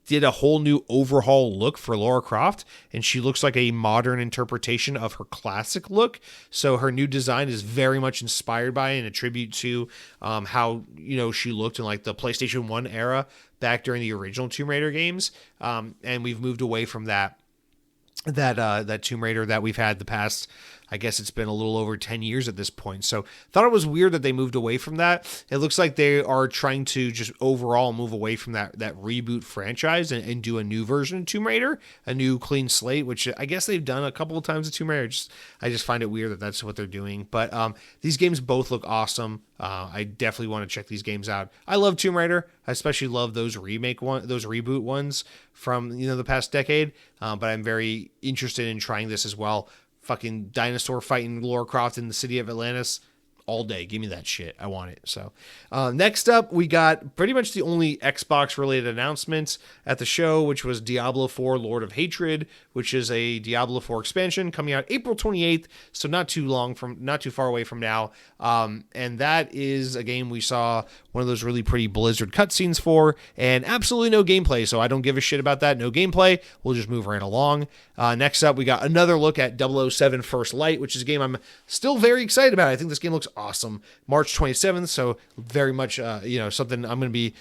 did a whole new overhaul look for Lara Croft, and she looks like a modern interpretation of her classic look. So her new design is very much inspired by and a tribute to how she looked in like the PlayStation 1 era back during the original Tomb Raider games. And we've moved away from that Tomb Raider that we've had the past, I guess it's been a little over 10 years at this point. So thought it was weird that they moved away from that. It looks like they are trying to just overall move away from that reboot franchise and do a new version of Tomb Raider, a new clean slate, which I guess they've done a couple of times with Tomb Raider. I just find it weird that that's what they're doing. But these games both look awesome. I definitely want to check these games out. I love Tomb Raider. I especially love those reboot ones from the past decade. But I'm very interested in trying this as well. Fucking dinosaur fighting Lara Croft in the city of Atlantis all day. Give me that shit. I want it. So next up, we got pretty much the only Xbox related announcements at the show, which was Diablo 4 Lord of Hatred, which is a Diablo 4 expansion coming out April 28th. So not too far away from now. And that is a game we saw one of those really pretty Blizzard cutscenes for, and absolutely no gameplay. So I don't give a shit about that. No gameplay. We'll just move right along. Next up, we got another look at 007 First Light, which is a game I'm still very excited about. I think this game looks awesome. March 27th. So very much, something I'm going to be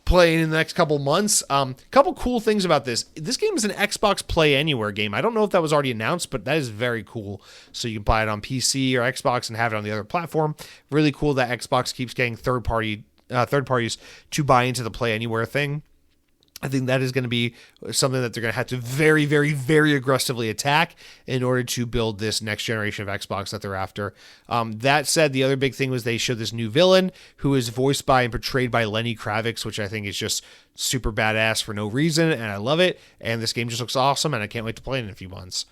playing in the next couple months. Couple cool things about this. This game is an Xbox Play Anywhere game. I don't know if that was already announced, but that is very cool. So you can buy it on PC or Xbox and have it on the other platform. Really cool that Xbox keeps getting third-party third parties to buy into the Play Anywhere thing. I think that is going to be something that they're going to have to very, very, very aggressively attack in order to build this next generation of Xbox that they're after. That said, the other big thing was they showed this new villain who is voiced by and portrayed by Lenny Kravitz, which I think is just super badass for no reason, and I love it. And this game just looks awesome, and I can't wait to play it in a few months.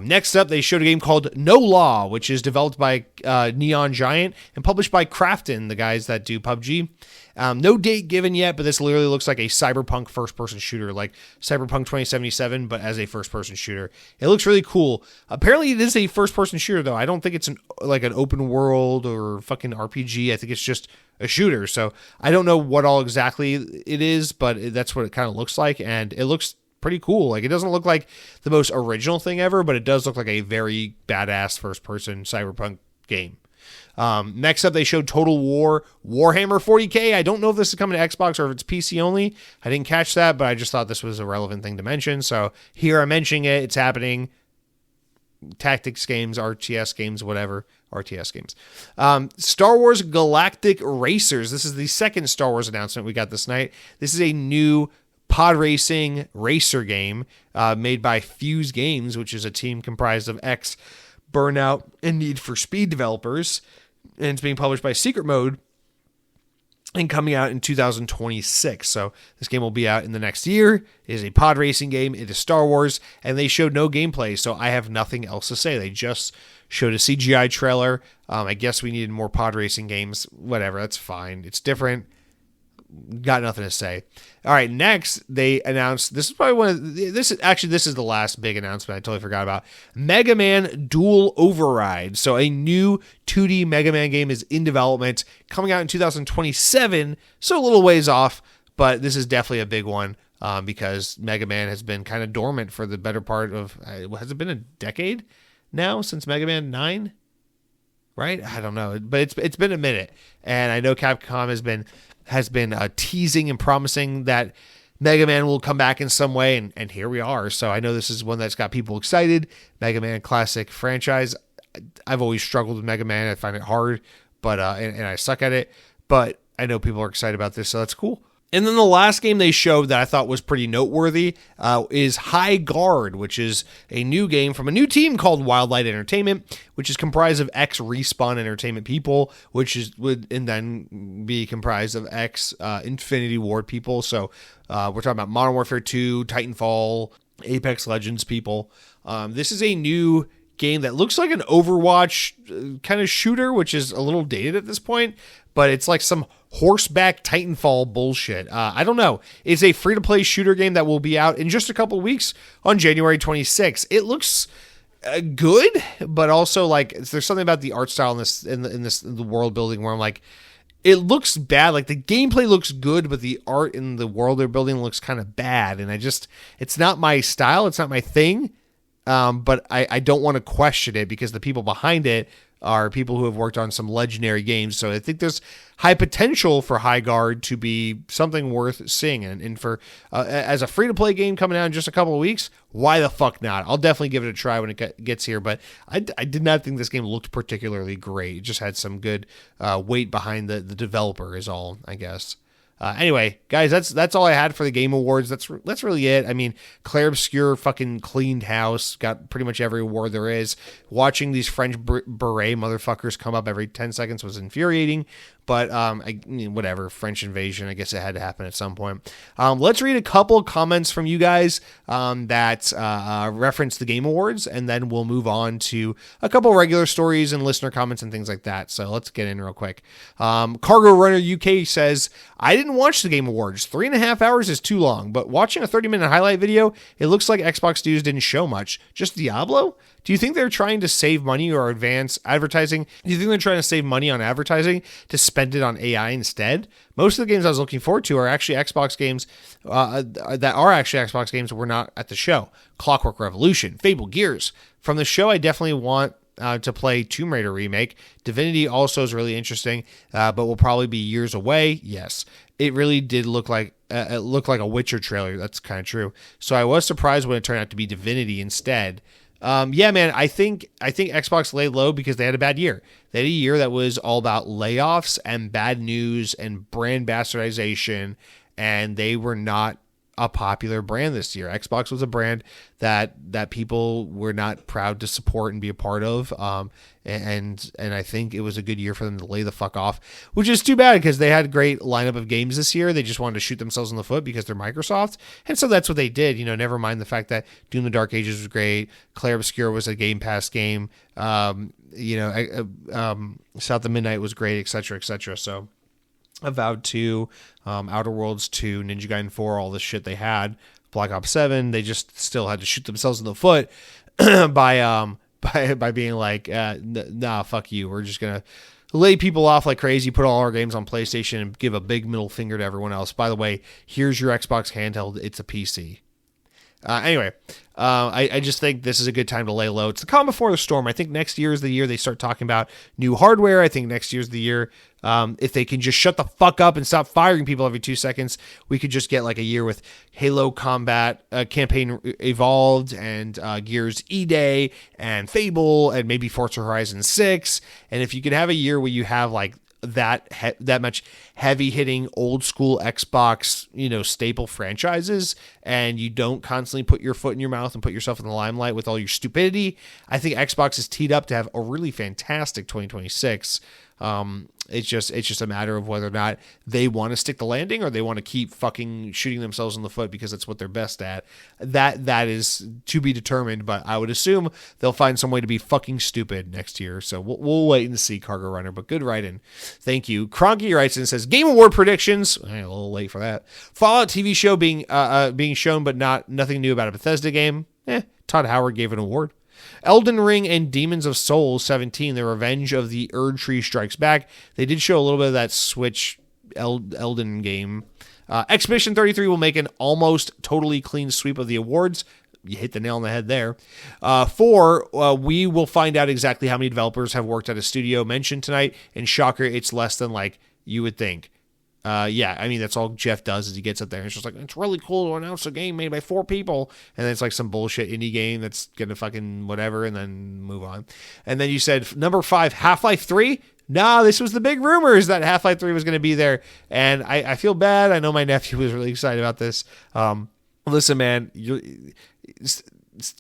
Next up, they showed a game called No Law, which is developed by Neon Giant and published by Krafton, the guys that do PUBG. No date given yet, but this literally looks like a cyberpunk first-person shooter, like Cyberpunk 2077, but as a first-person shooter. It looks really cool. Apparently, it is a first-person shooter, though. I don't think it's an open world or fucking RPG. I think it's just a shooter. So I don't know what all exactly it is, but that's what it kind of looks like, and it looks pretty cool. Like, it doesn't look like the most original thing ever, but it does look like a very badass first-person cyberpunk game. Next up, they showed Total War Warhammer 40K. I don't know if this is coming to Xbox or if it's PC only. I didn't catch that, but I just thought this was a relevant thing to mention. So here I'm mentioning it. It's happening. Tactics games, RTS games, whatever. RTS games. Star Wars Galactic Racers. This is the second Star Wars announcement we got this night. This is a new pod racing racer game made by Fuse Games, which is a team comprised of Burnout and Need for Speed developers, and it's being published by Secret Mode and coming out in 2026. So this game will be out in the next year. It is a pod racing game. It is Star Wars, and they showed no gameplay, so I have nothing else to say. They just showed a CGI trailer. I guess we needed more pod racing games. Whatever, that's fine. It's different. Got nothing to say. All right, next they announced, this is probably this is the last big announcement I totally forgot about. Mega Man Dual Override. So a new 2D Mega Man game is in development, coming out in 2027, so a little ways off, but this is definitely a big one because Mega Man has been kind of dormant for the better part of, has it been a decade now since Mega Man 9? Right? I don't know, but it's been a minute, and I know Capcom has been teasing and promising that Mega Man will come back in some way, and here we are. So I know this is one that's got people excited. Mega Man classic franchise. I've always struggled with Mega Man. I find it hard, but and I suck at it. But I know people are excited about this, so that's cool. And then the last game they showed that I thought was pretty noteworthy is High Guard, which is a new game from a new team called Wildlight Entertainment, which is comprised of ex-Respawn Entertainment people, would then be comprised of ex-Infinity Ward people. So we're talking about Modern Warfare 2, Titanfall, Apex Legends people. This is a new game that looks like an Overwatch kind of shooter, which is a little dated at this point, but it's like some horseback Titanfall bullshit. I don't know. It's a free-to-play shooter game that will be out in just a couple of weeks on January 26th. It looks good, but also like there's something about the art style in the world building where I'm like, it looks bad. Like the gameplay looks good, but the art in the world they're building looks kind of bad, and it's not my style. It's not my thing. But I don't want to question it because the people behind it are people who have worked on some legendary games. So I think there's high potential for High Guard to be something worth seeing. And for as a free-to-play game coming out in just a couple of weeks, why the fuck not? I'll definitely give it a try when it gets here. But I did not think this game looked particularly great. It just had some good weight behind the developer is all, I guess. Anyway, guys, that's all I had for the Game Awards. That's really it. I mean, Claire Obscure fucking cleaned house, got pretty much every award there is. Watching these French beret motherfuckers come up every 10 seconds was infuriating. But whatever, French invasion, I guess it had to happen at some point. Let's read a couple comments from you guys that reference the Game Awards, and then we'll move on to a couple regular stories and listener comments and things like that. So let's get in real quick. Cargo Runner UK says, I didn't watch the Game Awards. 3.5 hours is too long, but watching a 30-minute highlight video, it looks like Xbox news didn't show much. Just Diablo? Do you think they're trying to save money or advance advertising? Do you think they're trying to save money on advertising to spend it on AI instead? Most of the games I was looking forward to are actually Xbox games were not at the show. Clockwork Revolution, Fable, Gears. From the show, I definitely want to play Tomb Raider Remake. Divinity also is really interesting, but will probably be years away. Yes, it really did look like a Witcher trailer. That's kind of true. So I was surprised when it turned out to be Divinity instead. Yeah, man, I think Xbox laid low because they had a bad year. They had a year that was all about layoffs and bad news and brand bastardization, and they were not a popular brand this year. Xbox was a brand that people were not proud to support and be a part of. And I think it was a good year for them to lay the fuck off, which is too bad because they had a great lineup of games this year. They just wanted to shoot themselves in the foot because they're Microsoft. And so that's what they did. Never mind the fact that Doom the Dark Ages was great. Clair Obscur was a Game Pass game. South of Midnight was great, et cetera, et cetera. So Avowed 2, Outer Worlds 2, Ninja Gaiden 4, all this shit they had, Black Ops 7, they just still had to shoot themselves in the foot by being like, nah, fuck you. We're just going to lay people off like crazy, put all our games on PlayStation, and give a big middle finger to everyone else. By the way, here's your Xbox handheld. It's a PC. Anyway, I just think this is a good time to lay low. It's the calm before the storm. I think next year is the year they start talking about new hardware. I think next year's the year, if they can just shut the fuck up and stop firing people every 2 seconds, we could just get like a year with Halo Combat Campaign Evolved and Gears E-Day and Fable and maybe Forza Horizon 6. And if you could have a year where you have like that much heavy hitting old school Xbox, staple franchises, and you don't constantly put your foot in your mouth and put yourself in the limelight with all your stupidity, I think Xbox is teed up to have a really fantastic 2026. It's just a matter of whether or not they want to stick the landing or they want to keep fucking shooting themselves in the foot because that's what they're best at. That is to be determined, but I would assume they'll find some way to be fucking stupid next year. So we'll wait and see, Cargo Runner, but good writing. Thank you. Cronky writes in and says, Game Award predictions. A little late for that. Fallout TV show being shown, but nothing new about a Bethesda game. Todd Howard gave an award. Elden Ring and Demons of Souls 17, The Revenge of the Erd Tree Strikes Back. They did show a little bit of that Switch Elden game. Expedition 33 will make an almost totally clean sweep of the awards. You hit the nail on the head there. 4, we will find out exactly how many developers have worked at a studio mentioned tonight. And shocker, it's less than like you would think. That's all Jeff does is he gets up there and it's just like, it's really cool to announce a game made by 4 people. And then it's like some bullshit indie game that's going to fucking whatever and then move on. And then you said number 5, Half-Life 3. No, this was the big rumors that Half-Life 3 was going to be there. And I feel bad. I know my nephew was really excited about this. Listen, man,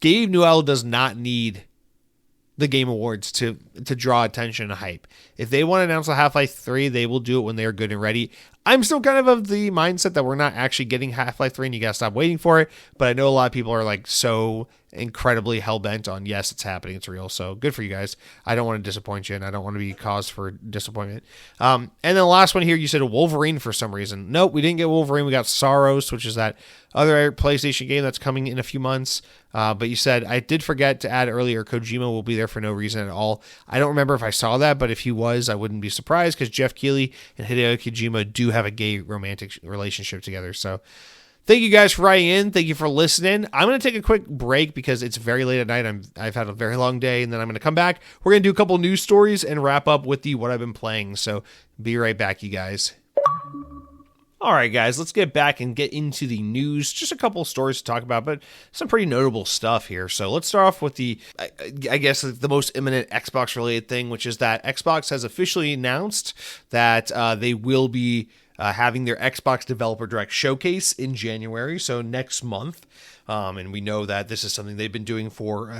Gabe Newell does not need the Game Awards to draw attention and hype. If they want to announce a Half-Life 3, they will do it when they are good and ready. I'm still kind of the mindset that we're not actually getting Half-Life 3 and you gotta stop waiting for it, but I know a lot of people are like so incredibly hell-bent on, yes, it's happening, it's real, so good for you guys. I don't want to disappoint you, and I don't want to be cause for disappointment. And then the last one here, you said a Wolverine for some reason. Nope, we didn't get Wolverine, we got Soros, which is that other PlayStation game that's coming in a few months. But you said, I did forget to add earlier, Kojima will be there for no reason at all. I don't remember if I saw that, but if he was, I wouldn't be surprised because Jeff Keighley and Hideo Kojima do have a gay romantic relationship together. So thank you guys for writing in. Thank you for listening. I'm going to take a quick break because it's very late at night. I've had a very long day, and then I'm going to come back. We're going to do a couple news stories and wrap up with what I've been playing. So be right back, you guys. All right, guys, let's get back and get into the news. Just a couple of stories to talk about, but some pretty notable stuff here. So let's start off with I guess, the most imminent Xbox-related thing, which is that Xbox has officially announced that they will be having their Xbox Developer Direct Showcase in January, so next month. And we know that this is something they've been doing for,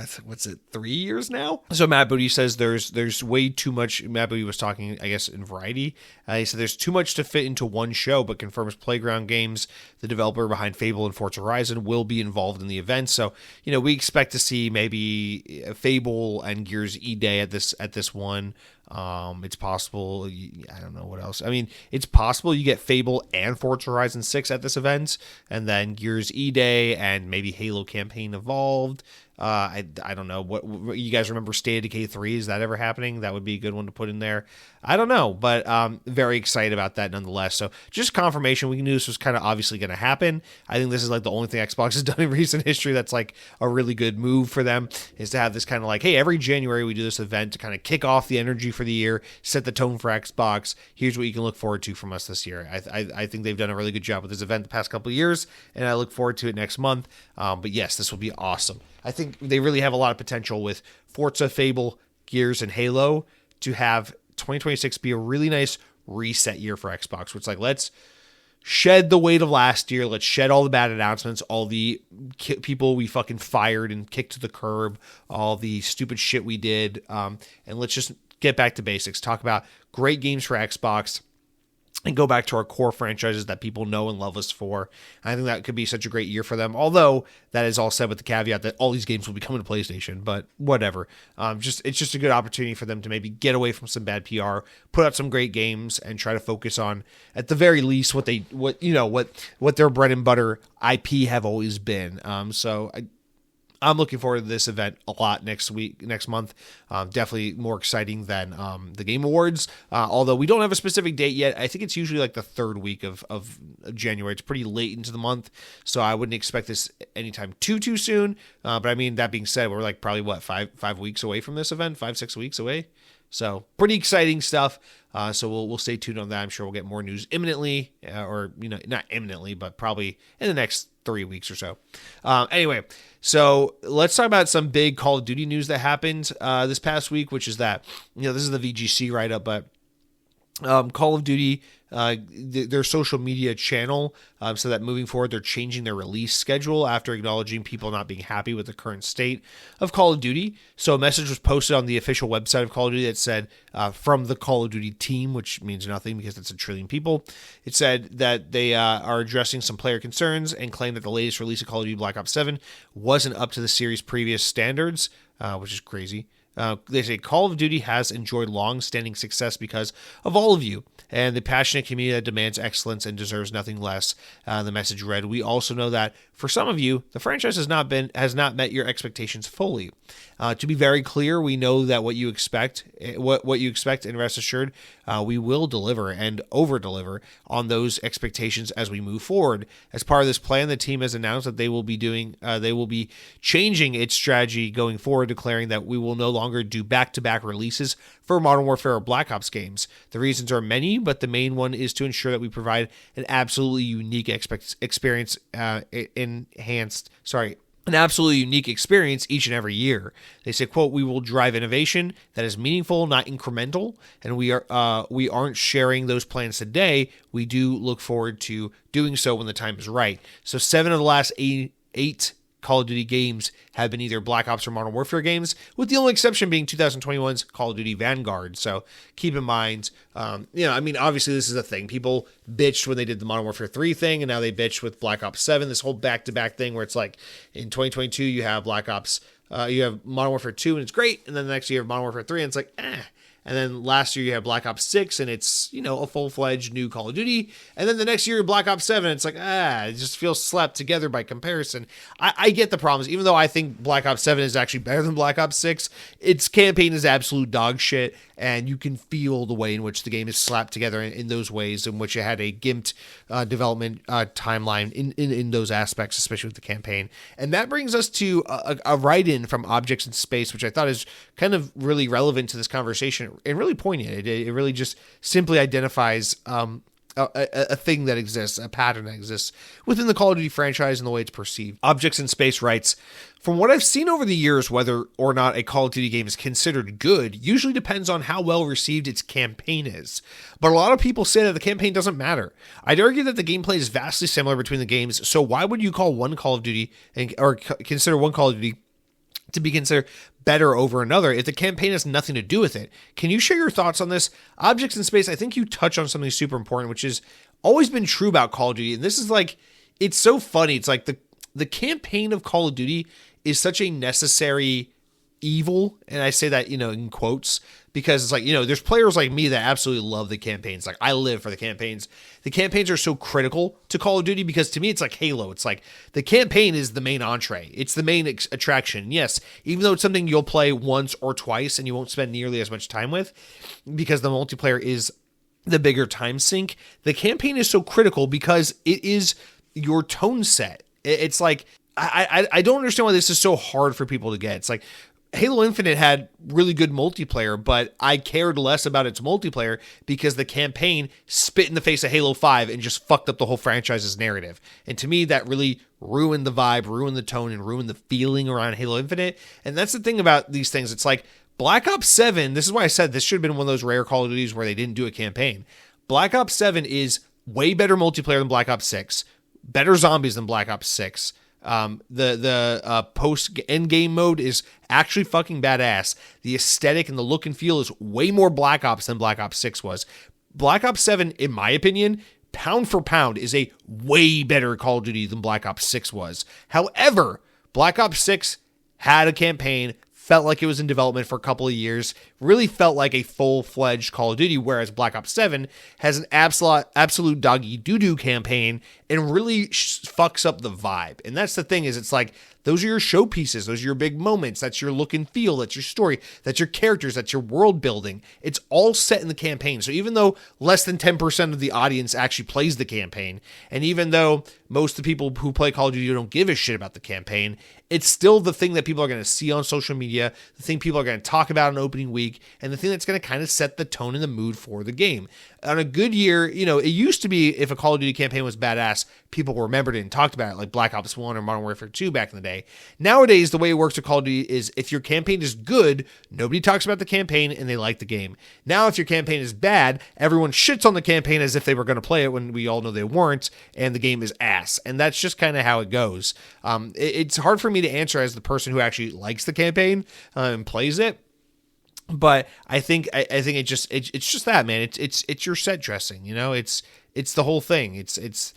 3 years now? So Matt Booty says there's way too much. Matt Booty was talking, I guess, in Variety. He said there's too much to fit into one show, but confirms Playground Games, the developer behind Fable and Forza Horizon, will be involved in the event. So, we expect to see maybe Fable and Gears E-Day at this one. It's possible. I don't know what else. I mean, it's possible you get Fable and Forza Horizon 6 at this event, and then Gears E-Day and maybe Halo Campaign Evolved. I don't know. What you guys remember State of Decay 3? Is that ever happening? That would be a good one to put in there. I don't know, but very excited about that nonetheless. So just confirmation. We knew this was kind of obviously going to happen. I think this is like the only thing Xbox has done in recent history that's like a really good move for them, is to have this kind of like, hey, every January we do this event to kind of kick off the energy for the year, set the tone for Xbox. Here's what you can look forward to from us this year. I think they've done a really good job with this event the past couple of years, and I look forward to it next month. But yes, this will be awesome. I think they really have a lot of potential with Forza, Fable, Gears, and Halo to have 2026 be a really nice reset year for Xbox, where it's like, let's shed the weight of last year. Let's shed all the bad announcements, all the people we fucking fired and kicked to the curb, all the stupid shit we did. And let's just get back to basics. Talk about great games for Xbox and go back to our core franchises that people know and love us for. And I think that could be such a great year for them. Although that is all said with the caveat that all these games will be coming to PlayStation, but whatever. It's just a good opportunity for them to maybe get away from some bad PR, put out some great games, and try to focus on, at the very least, what their bread and butter IP have always been. I'm looking forward to this event a lot next month. Definitely more exciting than the Game Awards. Although we don't have a specific date yet. I think it's usually like the third week of January. It's pretty late into the month, so I wouldn't expect this anytime too soon. But I mean, that being said, we're like probably five weeks away from this event, 5-6 weeks away. So pretty exciting stuff. So we'll stay tuned on that. I'm sure we'll get more news imminently, or not imminently, but probably in the next 3 weeks or so. Anyway, so let's talk about some big Call of Duty news that happened this past week, which is that this is the VGC write-up, but Call of Duty, their social media channel, so that moving forward, they're changing their release schedule after acknowledging people not being happy with the current state of Call of Duty. So a message was posted on the official website of Call of Duty that said, from the Call of Duty team, which means nothing because it's 1 trillion people. It said that they are addressing some player concerns and claim that the latest release of Call of Duty Black Ops 7 wasn't up to the series' previous standards, which is crazy. They say Call of Duty has enjoyed long-standing success because of all of you and the passionate community that demands excellence and deserves nothing less. The message read, "We also know that for some of you, the franchise has not met your expectations fully. To be very clear, we know that what you expect, and rest assured, we will deliver and over-deliver on those expectations as we move forward. As part of this plan, the team has announced that they will be changing its strategy going forward, declaring that we will no longer do back-to-back releases for Modern Warfare or Black Ops games. The reasons are many, but the main one is to ensure that we provide an absolutely unique experience, an absolutely unique experience each and every year." They say, quote, "We will drive innovation that is meaningful, not incremental, and we aren't sharing those plans today. We do look forward to doing so when the time is right." So 7 of the last eight Call of Duty games have been either Black Ops or Modern Warfare games, with the only exception being 2021's Call of Duty Vanguard. So keep in mind, obviously this is a thing. People bitched when they did the Modern Warfare 3 thing, and now they bitched with Black Ops 7, this whole back-to-back thing where it's like in 2022 you have Black Ops, you have Modern Warfare 2 and it's great, and then the next year you have Modern Warfare 3 and it's like, eh. And then last year you have Black Ops 6 and it's, a full-fledged new Call of Duty. And then the next year Black Ops 7, it's like, it just feels slapped together by comparison. I get the problems. Even though I think Black Ops 7 is actually better than Black Ops 6, its campaign is absolute dog shit. And you can feel the way in which the game is slapped together in those ways, in which it had a gimped development timeline in those aspects, especially with the campaign. And that brings us to a write-in from Objects in Space, which I thought is kind of really relevant to this conversation and really poignant. It really just simply identifies a thing that exists, a pattern that exists within the Call of Duty franchise and the way it's perceived. Objects in Space writes, "From what I've seen over the years, whether or not a Call of Duty game is considered good usually depends on how well received its campaign is. But a lot of people say that the campaign doesn't matter. I'd argue that the gameplay is vastly similar between the games, so why would you call one Call of Duty or consider one Call of Duty to be considered better over another if the campaign has nothing to do with it? Can you share your thoughts on this?" Objects in Space, I think you touch on something super important, which has always been true about Call of Duty. And this is like, it's so funny. It's like the campaign of Call of Duty is such a necessary evil. And I say that, in quotes, because it's like, there's players like me that absolutely love the campaigns. Like, I live for the campaigns. The campaigns are so critical to Call of Duty because to me, it's like Halo. It's like the campaign is the main entree. It's the main attraction. Yes, even though it's something you'll play once or twice and you won't spend nearly as much time with because the multiplayer is the bigger time sink, the campaign is so critical because it is your tone set. It's like, I don't understand why this is so hard for people to get. It's like, Halo Infinite had really good multiplayer, but I cared less about its multiplayer because the campaign spit in the face of Halo 5 and just fucked up the whole franchise's narrative. And to me, that really ruined the vibe, ruined the tone, and ruined the feeling around Halo Infinite. And that's the thing about these things. It's like Black Ops 7, this is why I said this should have been one of those rare Call of Duties where they didn't do a campaign. Black Ops 7 is way better multiplayer than Black Ops 6, better zombies than Black Ops 6. The post end game mode is actually fucking badass. The aesthetic and the look and feel is way more Black Ops than Black Ops 6 was. Black Ops 7, in my opinion, pound for pound, is a way better Call of Duty than Black Ops 6 was. However, Black Ops 6 had a campaign, felt like it was in development for a couple of years, really felt like a full-fledged Call of Duty, whereas Black Ops 7 has an absolute doggy doo-doo campaign and really fucks up the vibe. And that's the thing, is it's like, those are your showpieces, those are your big moments, that's your look and feel, that's your story, that's your characters, that's your world building. It's all set in the campaign. So even though less than 10% of the audience actually plays the campaign, and even though most of the people who play Call of Duty don't give a shit about the campaign, it's still the thing that people are going to see on social media, the thing people are going to talk about on opening week, and the thing that's going to kind of set the tone and the mood for the game. On a good year, you know, it used to be if a Call of Duty campaign was badass, people remembered it and talked about it, like Black Ops 1 or Modern Warfare 2 back in the day. Nowadays, the way it works with Call of Duty is if your campaign is good, nobody talks about the campaign and they like the game. Now, if your campaign is bad, everyone shits on the campaign as if they were going to play it when we all know they weren't, and the game is ass. And that's just kind of how it goes. It's hard for me to answer as the person who actually likes the campaign and plays it. But I think it's just that, man. It's your set dressing, you know. It's the whole thing. It's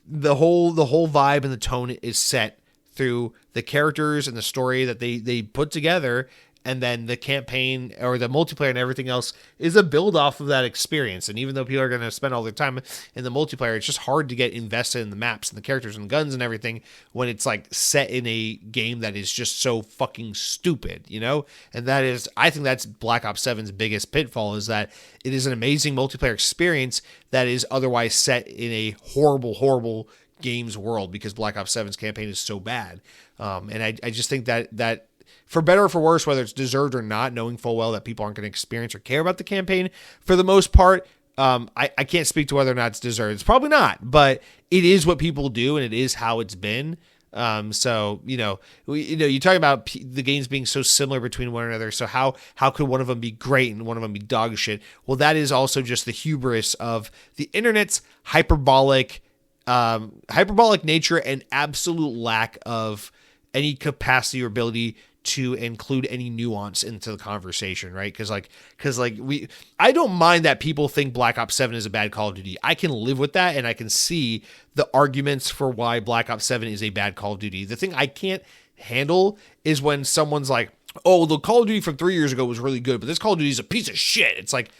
the whole vibe and the tone is set through the characters and the story that they put together, and then the campaign or the multiplayer and everything else is a build off of that experience. And even though people are going to spend all their time in the multiplayer, it's just hard to get invested in the maps and the characters and the guns and everything when it's like set in a game that is just so fucking stupid, you know? And I think that's Black Ops 7's biggest pitfall, is that it is an amazing multiplayer experience that is otherwise set in a horrible games world because Black Ops 7's campaign is so bad. And I just think that for better or for worse, whether it's deserved or not, knowing full well that people aren't going to experience or care about the campaign, for the most part, I can't speak to whether or not it's deserved. It's probably not, but it is what people do, and it is how it's been. So, you talk about the games being so similar between one another. So how could one of them be great and one of them be dog shit? Well, that is also just the hubris of the internet's hyperbolic nature and absolute lack of any capacity or ability to include any nuance into the conversation, right? Because I don't mind that people think Black Ops 7 is a bad Call of Duty. I can live with that, and I can see the arguments for why Black Ops 7 is a bad Call of Duty. The thing I can't handle is when someone's like, oh, the Call of Duty from 3 years ago was really good, but this Call of Duty is a piece of shit. It's like,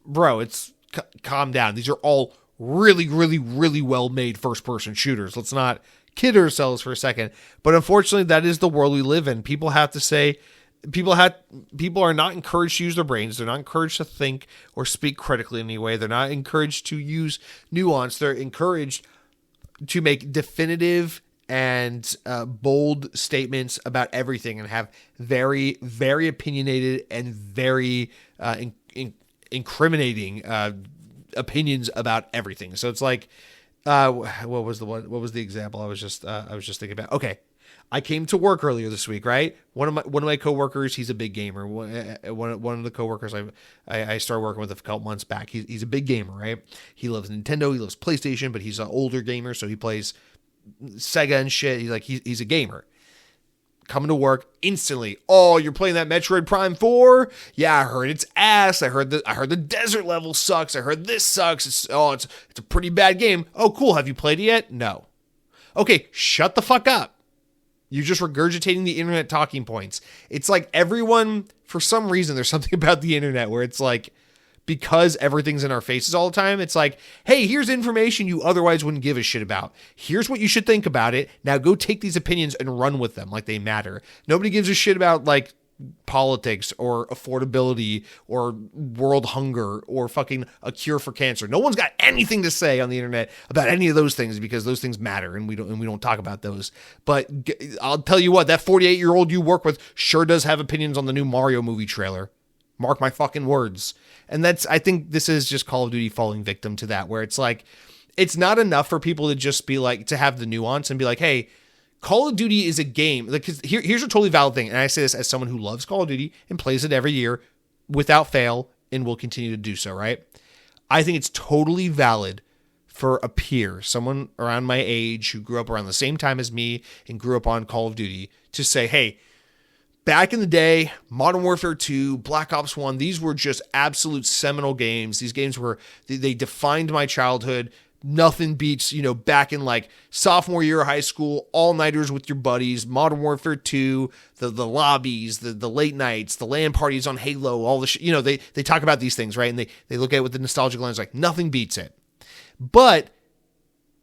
bro, calm down. These are all really, really, really well-made first-person shooters. Let's not kid ourselves for a second. But unfortunately, that is the world we live in. People are not encouraged to use their brains. They're not encouraged to think or speak critically in any way. They're not encouraged to use nuance. They're encouraged to make definitive and bold statements about everything and have very, very opinionated and very incriminating opinions about everything. So it's like, what was the example I was just thinking about? Okay. I came to work earlier this week, right? One of my coworkers, he's a big gamer. One of the coworkers I started working with a couple months back. He's a big gamer, right? He loves Nintendo, he loves PlayStation, but he's an older gamer, so he plays Sega and shit. He's a gamer. Coming to work instantly. Oh, you're playing that Metroid Prime 4? Yeah, I heard it's ass. I heard the desert level sucks. I heard this sucks. It's a pretty bad game. Oh, cool. Have you played it yet? No. Okay, shut the fuck up. You're just regurgitating the internet talking points. It's like everyone, for some reason, there's something about the internet where it's like, because everything's in our faces all the time, it's like, hey, here's information you otherwise wouldn't give a shit about. Here's what you should think about it. Now go take these opinions and run with them like they matter. Nobody gives a shit about like politics or affordability or world hunger or fucking a cure for cancer. No one's got anything to say on the internet about any of those things because those things matter and we don't talk about those. But I'll tell you what, that 48-year-old you work with sure does have opinions on the new Mario movie trailer. Mark my fucking words. And I think this is just Call of Duty falling victim to that, where it's like, it's not enough for people to just be like, to have the nuance and be like, hey, Call of Duty is a game. Like, here's a totally valid thing. And I say this as someone who loves Call of Duty and plays it every year without fail and will continue to do so, right? I think it's totally valid for a peer, someone around my age who grew up around the same time as me and grew up on Call of Duty, to say, hey, back in the day, Modern Warfare 2, Black Ops 1, these were just absolute seminal games. These games they defined my childhood. Nothing beats, back in like sophomore year of high school, all-nighters with your buddies, Modern Warfare 2, the lobbies, the late nights, the LAN parties on Halo, all the shit. They talk about these things, right? And they look at it with the nostalgic lens, like nothing beats it. But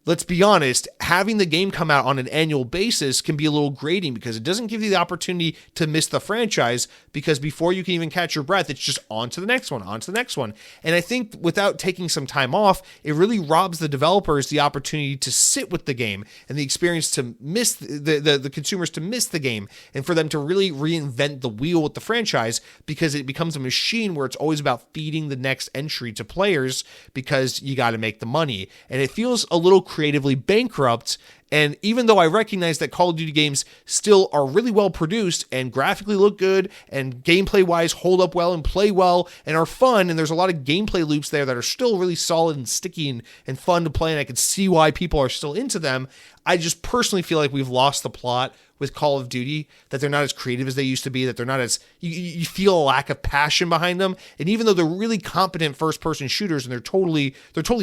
let's be honest, having the game come out on an annual basis can be a little grating because it doesn't give you the opportunity to miss the franchise, because before you can even catch your breath, it's just on to the next one, on to the next one. And I think without taking some time off, it really robs the developers the opportunity to sit with the game and the experience to miss the consumers to miss the game, and for them to really reinvent the wheel with the franchise, because it becomes a machine where it's always about feeding the next entry to players because you got to make the money. And it feels a little creatively bankrupt. And even though I recognize that Call of Duty games still are really well produced and graphically look good and gameplay wise hold up well and play well and are fun, and there's a lot of gameplay loops there that are still really solid and sticky and fun to play, and I can see why people are still into them, I just personally feel like we've lost the plot with Call of Duty, that they're not as creative as they used to be, that they're not as, you feel a lack of passion behind them. And even though they're really competent first-person shooters and they're totally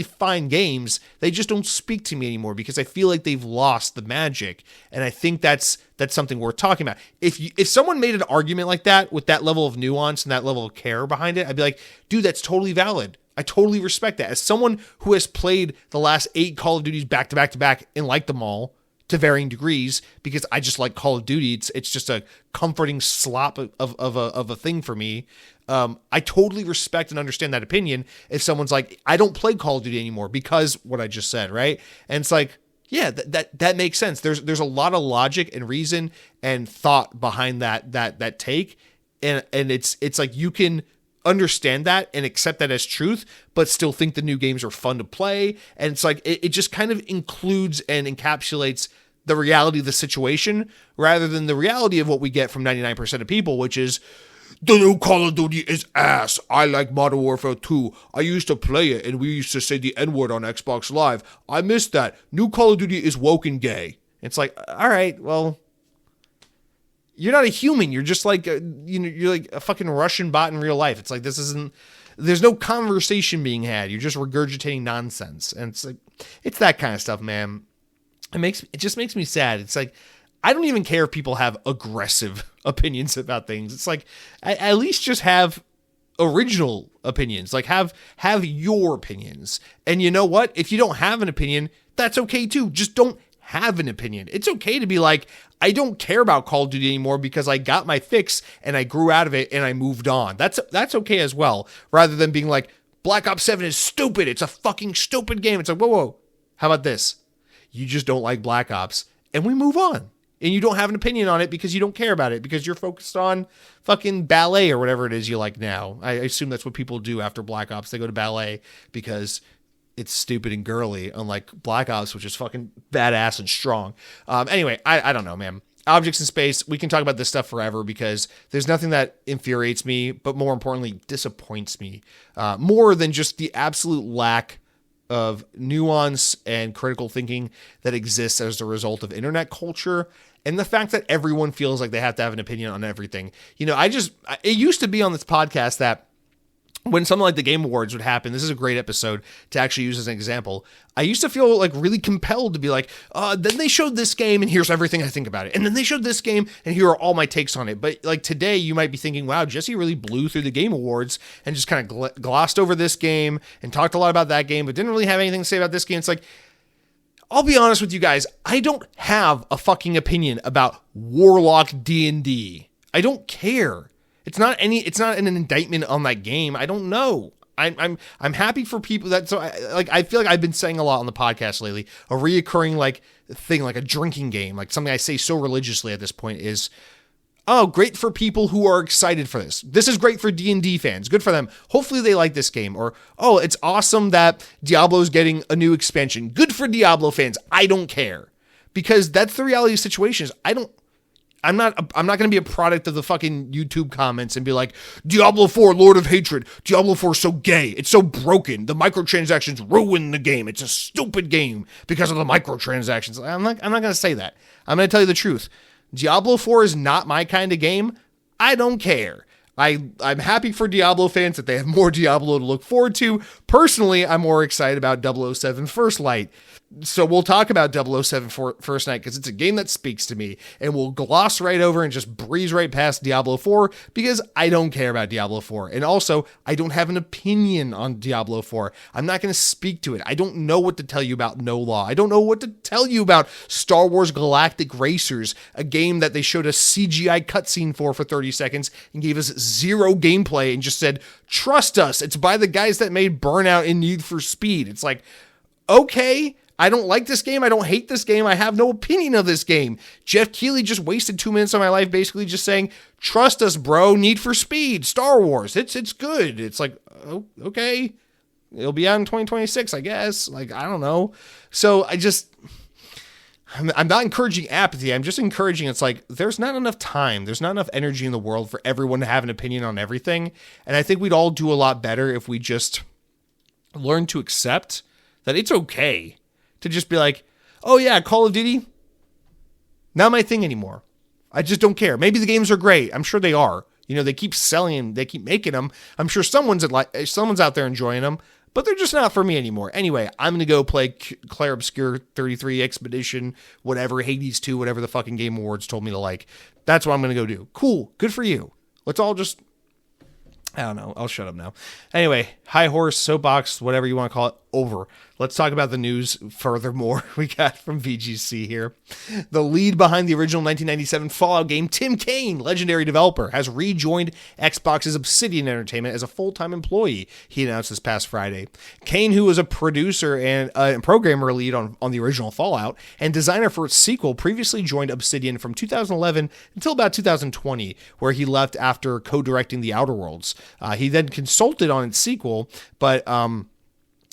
fine games, they just don't speak to me anymore because I feel like they've lost the magic. And I think that's something worth talking about. If someone made an argument like that with that level of nuance and that level of care behind it, I'd be like, dude, that's totally valid. I totally respect that. As someone who has played the last 8 Call of Duties back to back to back and liked them all to varying degrees, because I just like Call of Duty. It's just a comforting slop of a thing for me. I totally respect and understand that opinion. If someone's like, I don't play Call of Duty anymore because what I just said, right? And it's like, yeah, that makes sense. There's a lot of logic and reason and thought behind that take, and it's like you can understand that and accept that as truth, but still think the new games are fun to play. And it's like, it just kind of includes and encapsulates the reality of the situation rather than the reality of what we get from 99% of people, which is, the new Call of Duty is ass. I like Modern Warfare 2. I used to play it and we used to say the N-word on Xbox Live. I miss that. New Call of Duty is woke and gay. It's like, all right, well, you're not a human. You're just like, you're like a fucking Russian bot in real life. It's like, there's no conversation being had. You're just regurgitating nonsense. And it's like, it's that kind of stuff, man. It just makes me sad. It's like, I don't even care if people have aggressive opinions about things. It's like, at least just have original opinions. Like have your opinions. And you know what? If you don't have an opinion, that's okay too. Just don't have an opinion. It's okay to be like, I don't care about Call of Duty anymore because I got my fix and I grew out of it and I moved on. That's okay as well. Rather than being like, Black Ops 7 is stupid. It's a fucking stupid game. It's like, whoa. How about this? You just don't like Black Ops and we move on. And you don't have an opinion on it because you don't care about it because you're focused on fucking ballet or whatever it is you like now. I assume that's what people do after Black Ops. They go to ballet because it's stupid and girly, unlike Black Ops, which is fucking badass and strong. Anyway, I don't know, man. Objects in space, we can talk about this stuff forever because there's nothing that infuriates me, but more importantly, disappoints me. More than just the absolute lack of nuance and critical thinking that exists as a result of internet culture, and the fact that everyone feels like they have to have an opinion on everything. It used to be on this podcast that when something like the Game Awards would happen, this is a great episode to actually use as an example. I used to feel like really compelled to be like, then they showed this game and here's everything I think about it. And then they showed this game and here are all my takes on it. But like today you might be thinking, wow, Jesse really blew through the Game Awards and just kind of glossed over this game and talked a lot about that game, but didn't really have anything to say about this game. It's like, I'll be honest with you guys. I don't have a fucking opinion about Warlock D&D. I don't care. It's not an indictment on that game. I don't know. I'm happy for people that, so I feel like I've been saying a lot on the podcast lately, a reoccurring like thing, like a drinking game, like something I say so religiously at this point is, oh, great for people who are excited for this. This is great for D&D fans. Good for them. Hopefully they like this game. Or, oh, it's awesome that Diablo's getting a new expansion. Good for Diablo fans. I don't care. Because that's the reality of situations. I'm not going to be a product of the fucking YouTube comments and be like, Diablo 4, Lord of Hatred. Diablo 4 is so gay. It's so broken. The microtransactions ruin the game. It's a stupid game because of the microtransactions. I'm not going to say that. I'm going to tell you the truth. Diablo 4 is not my kind of game. I don't care. I'm happy for Diablo fans that they have more Diablo to look forward to. Personally, I'm more excited about 007 First Light. So we'll talk about 007 First Night because it's a game that speaks to me, and we'll gloss right over and just breeze right past Diablo 4 because I don't care about Diablo 4. And also, I don't have an opinion on Diablo 4. I'm not going to speak to it. I don't know what to tell you about No Law. I don't know what to tell you about Star Wars Galactic Racers, a game that they showed a CGI cutscene for 30 seconds and gave us zero gameplay and just said, trust us, it's by the guys that made Burnout and Need for Speed. It's like, okay, I don't like this game. I don't hate this game. I have no opinion of this game. Jeff Keighley just wasted 2 minutes of my life basically just saying, trust us, bro. Need for Speed, Star Wars. It's good. It's like, oh, okay. It'll be out in 2026, I guess. Like, I don't know. So I'm not encouraging apathy. I'm just encouraging, it's like, there's not enough time. There's not enough energy in the world for everyone to have an opinion on everything. And I think we'd all do a lot better if we just learn to accept that it's okay to just be like, oh yeah, Call of Duty, not my thing anymore. I just don't care. Maybe the games are great. I'm sure they are. You know, they keep selling them. They keep making them. I'm sure someone's out there enjoying them, but they're just not for me anymore. Anyway, I'm going to go play Claire Obscure 33 Expedition, whatever, Hades 2, whatever the fucking Game Awards told me to like. That's what I'm going to go do. Cool. Good for you. Let's all just, I don't know. I'll shut up now. Anyway, high horse, soapbox, whatever you want to call it, over. Let's talk about the news furthermore we got from VGC here. The lead behind the original 1997 Fallout game, Tim Kaine, legendary developer, has rejoined Xbox's Obsidian Entertainment as a full-time employee, he announced this past Friday. Kaine, who was a producer and programmer lead on the original Fallout and designer for its sequel, previously joined Obsidian from 2011 until about 2020, where he left after co-directing The Outer Worlds. He then consulted on its sequel, but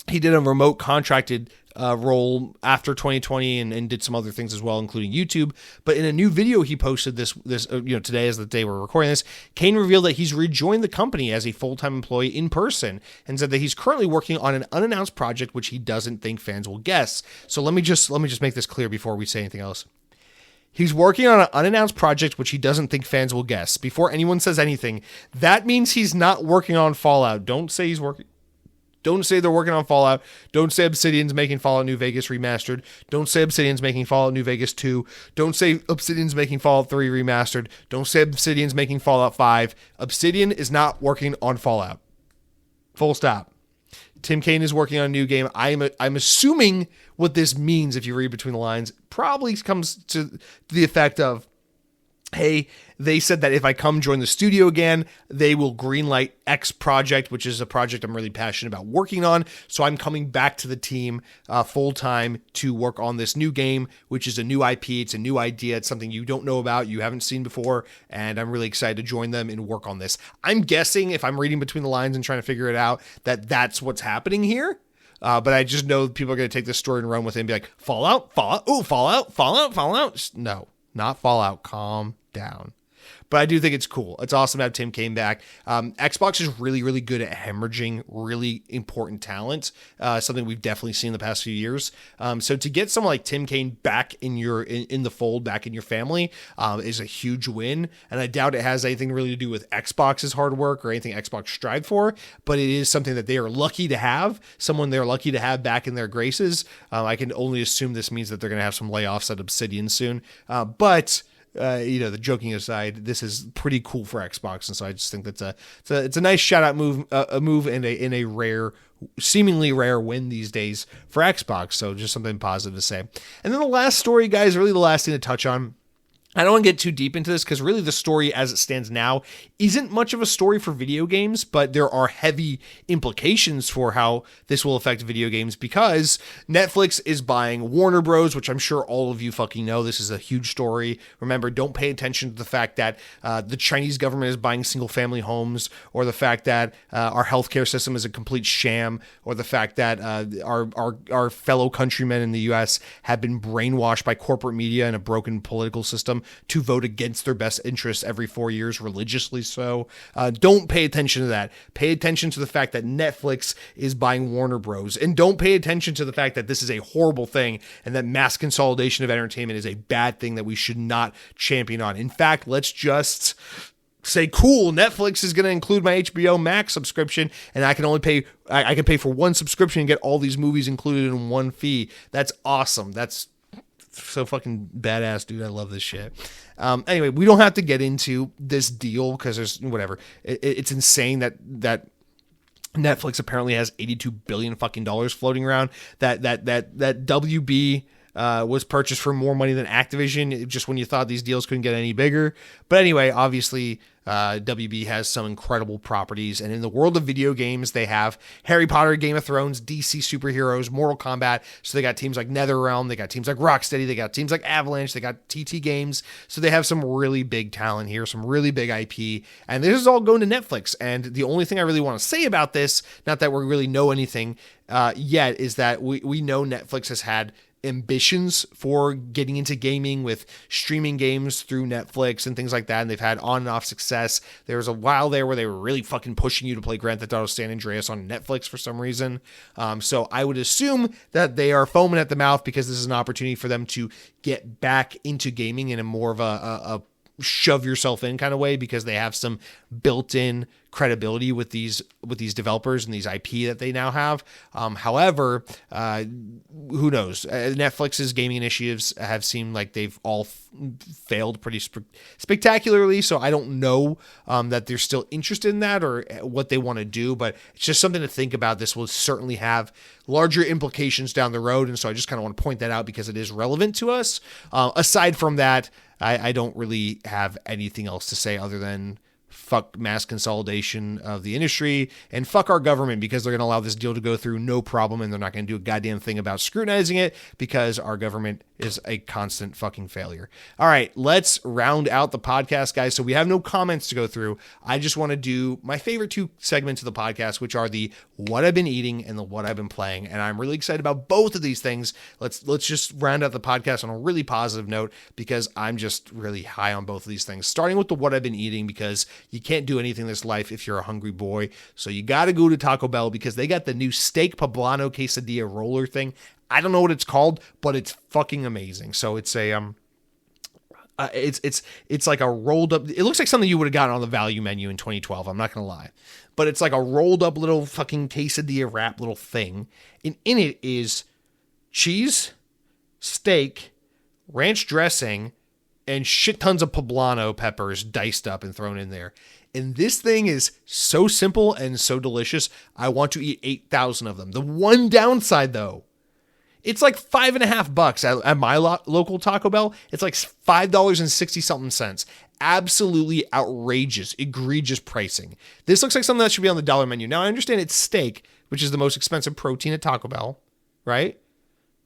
he did a remote contracted role after 2020 and did some other things as well, including YouTube. But in a new video he posted this today, is the day we're recording this, Kaine revealed that he's rejoined the company as a full-time employee in person and said that he's currently working on an unannounced project which he doesn't think fans will guess. So let me just make this clear before we say anything else. He's working on an unannounced project which he doesn't think fans will guess. Before anyone says anything, that means he's not working on Fallout. Don't say he's working. Don't say they're working on Fallout. Don't say Obsidian's making Fallout New Vegas remastered. Don't say Obsidian's making Fallout New Vegas 2. Don't say Obsidian's making Fallout 3 remastered. Don't say Obsidian's making Fallout 5. Obsidian is not working on Fallout. Full stop. Tim Kaine is working on a new game. I'm assuming what this means, if you read between the lines, probably comes to the effect of, hey, they said that if I come join the studio again, they will greenlight X project, which is a project I'm really passionate about working on. So I'm coming back to the team full time to work on this new game, which is a new IP. It's a new idea. It's something you don't know about, you haven't seen before, and I'm really excited to join them and work on this. I'm guessing, if I'm reading between the lines and trying to figure it out, that that's what's happening here. But I just know people are going to take this story and run with it and be like, Fallout. No, not Fallout. Calm down. But I do think it's cool. It's awesome to have Tim Kaine back. Xbox is really, really good at hemorrhaging really important talent. Something we've definitely seen in the past few years. So to get someone like Tim Kaine back in the fold, back in your family, is a huge win. And I doubt it has anything really to do with Xbox's hard work or anything Xbox strived for. But it is something that they are lucky to have. Someone they're lucky to have back in their graces. I can only assume this means that they're going to have some layoffs at Obsidian soon. But the joking aside, this is pretty cool for Xbox, and so I just think it's a nice shout out move, a move in a rare, seemingly rare win these days for Xbox. So just something positive to say. And then the last story, guys, really the last thing to touch on. I don't want to get too deep into this because really the story as it stands now isn't much of a story for video games, but there are heavy implications for how this will affect video games because Netflix is buying Warner Bros., which I'm sure all of you fucking know. This is a huge story. Remember, don't pay attention to the fact that the Chinese government is buying single family homes, or the fact that our healthcare system is a complete sham, or the fact that our fellow countrymen in the US have been brainwashed by corporate media and a broken political system to vote against their best interests every 4 years, religiously so. Don't pay attention to that. Pay attention to the fact that Netflix is buying Warner Bros. And don't pay attention to the fact that this is a horrible thing and that mass consolidation of entertainment is a bad thing that we should not champion on. In fact, let's just say, cool, Netflix is going to include my HBO Max subscription, and I can pay for one subscription and get all these movies included in one fee. That's awesome. That's so fucking badass, dude. I love this shit. Anyway, we don't have to get into this deal because there's whatever. It's insane that Netflix apparently has $82 billion fucking dollars floating around. That WB was purchased for more money than Activision, just when you thought these deals couldn't get any bigger. But anyway, obviously, WB has some incredible properties, and in the world of video games, they have Harry Potter, Game of Thrones, DC superheroes, Mortal Kombat. So they got teams like NetherRealm, they got teams like Rocksteady, they got teams like Avalanche, they got TT Games. So they have some really big talent here, some really big IP, and this is all going to Netflix. And the only thing I really want to say about this, not that we really know anything yet, is that we know Netflix has had ambitions for getting into gaming with streaming games through Netflix and things like that, and they've had on and off success. There was a while there where they were really fucking pushing you to play Grand Theft Auto San Andreas on Netflix for some reason. So I would assume that they are foaming at the mouth because this is an opportunity for them to get back into gaming in a more of a shove yourself in kind of way, because they have some built-in credibility with these developers and these IP that they now have. However, who knows? Netflix's gaming initiatives have seemed like they've all failed pretty spectacularly. So I don't know that they're still interested in that or what they want to do, but it's just something to think about. This will certainly have larger implications down the road. And so I just kind of want to point that out because it is relevant to us. Aside from that, I don't really have anything else to say other than fuck mass consolidation of the industry and fuck our government, because they're going to allow this deal to go through no problem, and they're not going to do a goddamn thing about scrutinizing it because our government is a constant fucking failure. All right, let's round out the podcast, guys. So we have no comments to go through. I just want to do my favorite two segments of the podcast, which are the what I've been eating and the what I've been playing. And I'm really excited about both of these things. Let's just round out the podcast on a really positive note, because I'm just really high on both of these things. Starting with the what I've been eating, because you can't do anything in this life if you're a hungry boy. So you got to go to Taco Bell because they got the new steak poblano quesadilla roller thing. I don't know what it's called, but it's fucking amazing. So it's a it's like a rolled up. It looks like something you would have gotten on the value menu in 2012. I'm not gonna lie, but it's like a rolled up little fucking quesadilla wrap little thing, and in it is cheese, steak, ranch dressing, and shit tons of poblano peppers diced up and thrown in there. And this thing is so simple and so delicious. I want to eat 8,000 of them. The one downside, though, it's like $5.50 at my local Taco Bell. It's like $5.60 something cents. Absolutely outrageous, egregious pricing. This looks like something that should be on the dollar menu. Now, I understand it's steak, which is the most expensive protein at Taco Bell, right?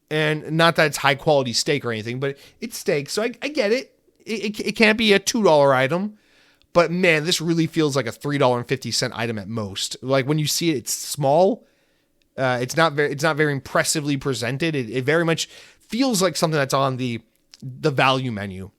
And not that it's high quality steak or anything, but it's steak. So I get it. It can't be a $2 item. But man, this really feels like a $3.50 item at most. Like when you see it, it's small. It's not very impressively presented. It very much feels like something that's on the value menu.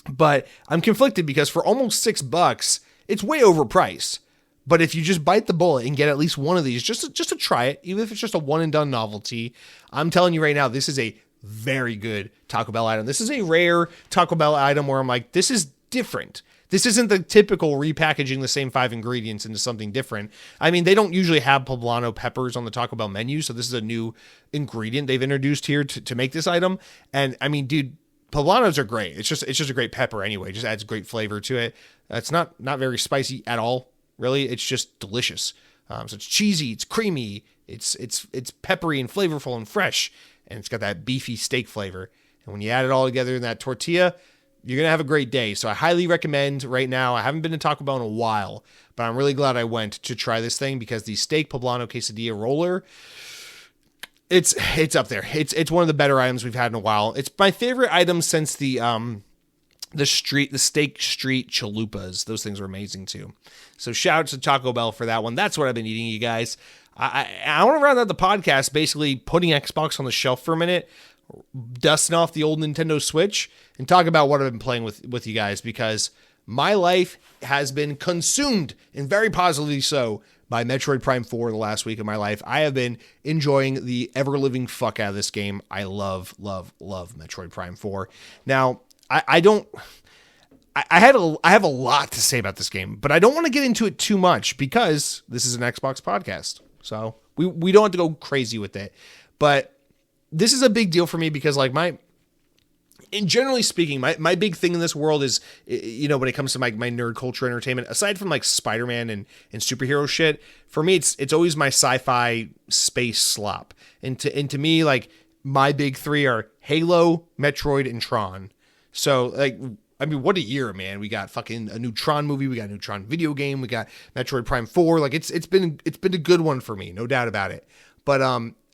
But I'm conflicted because for almost $6, it's way overpriced. But if you just bite the bullet and get at least one of these, just to try it, even if it's just a one and done novelty, I'm telling you right now, this is a very good Taco Bell item. This is a rare Taco Bell item where I'm like, this is different. This isn't the typical repackaging the same 5 ingredients into something different. I mean, they don't usually have poblano peppers on the Taco Bell menu, so this is a new ingredient they've introduced here to make this item. And I mean, dude, poblanos are great. It's just a great pepper anyway. It just adds great flavor to it. It's not very spicy at all, really. It's just delicious. So it's cheesy, it's creamy, it's peppery and flavorful and fresh, and it's got that beefy steak flavor. And when you add it all together in that tortilla, you're going to have a great day. So I highly recommend right now. I haven't been to Taco Bell in a while, but I'm really glad I went to try this thing because the steak poblano quesadilla roller, it's up there. It's one of the better items we've had in a while. It's my favorite item since the steak street chalupas. Those things are amazing too. So shout out to Taco Bell for that one. That's what I've been eating, you guys. I want to round out the podcast basically putting Xbox on the shelf for a minute, dusting off the old Nintendo Switch, and talk about what I've been playing with you guys, because my life has been consumed, and very positively so, by Metroid Prime 4 the last week of my life. I have been enjoying the ever-living fuck out of this game. I love, love, love Metroid Prime 4. Now, I have a lot to say about this game, but I don't want to get into it too much because this is an Xbox podcast. So we don't have to go crazy with it. But this is a big deal for me because, like, generally speaking, my big thing in this world is, when it comes to my nerd culture entertainment, aside from like Spider-Man and superhero shit, for me, it's always my sci-fi space slop. And to me, like, my big three are Halo, Metroid, and Tron. So, like, I mean, what a year, man. We got fucking a new Tron movie. We got a new Tron video game. We got Metroid Prime 4. Like, it's been a good one for me. No doubt about it. But,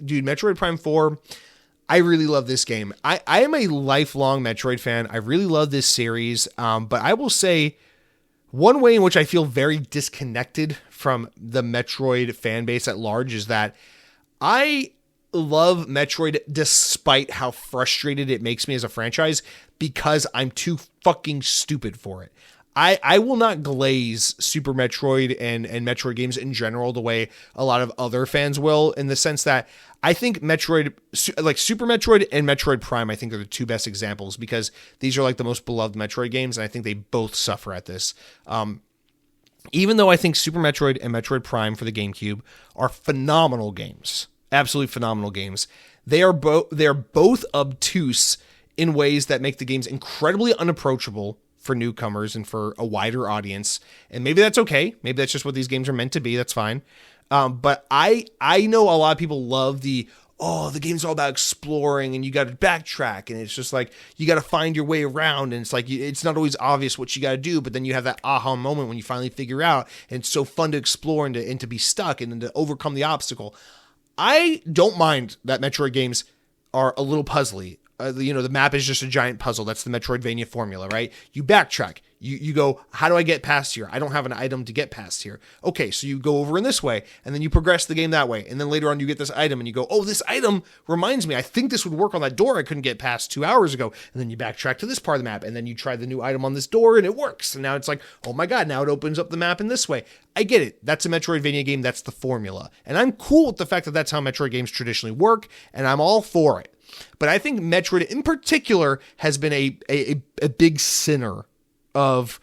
dude, Metroid Prime 4, I really love this game. I am a lifelong Metroid fan. I really love this series. But I will say one way in which I feel very disconnected from the Metroid fan base at large is that I love Metroid despite how frustrated it makes me as a franchise because I'm too fucking stupid for it. I will not glaze Super Metroid and Metroid games in general the way a lot of other fans will, in the sense that I think Metroid, like Super Metroid and Metroid Prime, I think are the two best examples because these are like the most beloved Metroid games, and I think they both suffer at this. Even though I think Super Metroid and Metroid Prime for the GameCube are phenomenal games, absolutely phenomenal games, they are both obtuse in ways that make the games incredibly unapproachable for newcomers and for a wider audience. And maybe that's okay. Maybe that's just what these games are meant to be. That's fine. But I know a lot of people love the game's all about exploring and you got to backtrack. And it's just like, you got to find your way around. And it's like, it's not always obvious what you got to do, but then you have that aha moment when you finally figure out, and it's so fun to explore and to be stuck and then to overcome the obstacle. I don't mind that Metroid games are a little puzzly. The map is just a giant puzzle. That's the Metroidvania formula, right? You backtrack. You go, how do I get past here? I don't have an item to get past here. Okay, so you go over in this way, and then you progress the game that way. And then later on, you get this item, and you go, oh, this item reminds me. I think this would work on that door I couldn't get past 2 hours ago. And then you backtrack to this part of the map, and then you try the new item on this door, and it works. And now it's like, oh my god, now it opens up the map in this way. I get it. That's a Metroidvania game. That's the formula. And I'm cool with the fact that that's how Metroid games traditionally work, and I'm all for it. But I think Metroid in particular has been a big sinner of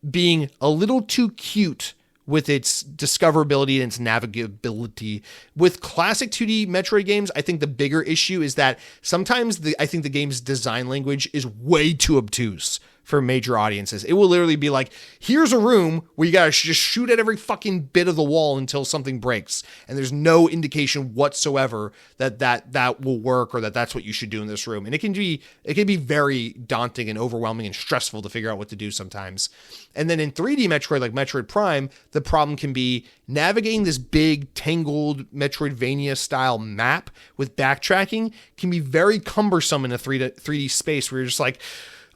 being a little too cute with its discoverability and its navigability. With classic 2D Metroid games, I think the bigger issue is that sometimes I think the game's design language is way too obtuse for major audiences. It will literally be like, here's a room where you gotta just shoot at every fucking bit of the wall until something breaks, and there's no indication whatsoever that will work or that's what you should do in this room. And it can be very daunting and overwhelming and stressful to figure out what to do sometimes. And then in 3D Metroid, like Metroid Prime, the problem can be navigating this big, tangled Metroidvania style map with backtracking can be very cumbersome in a 3D space where you're just like,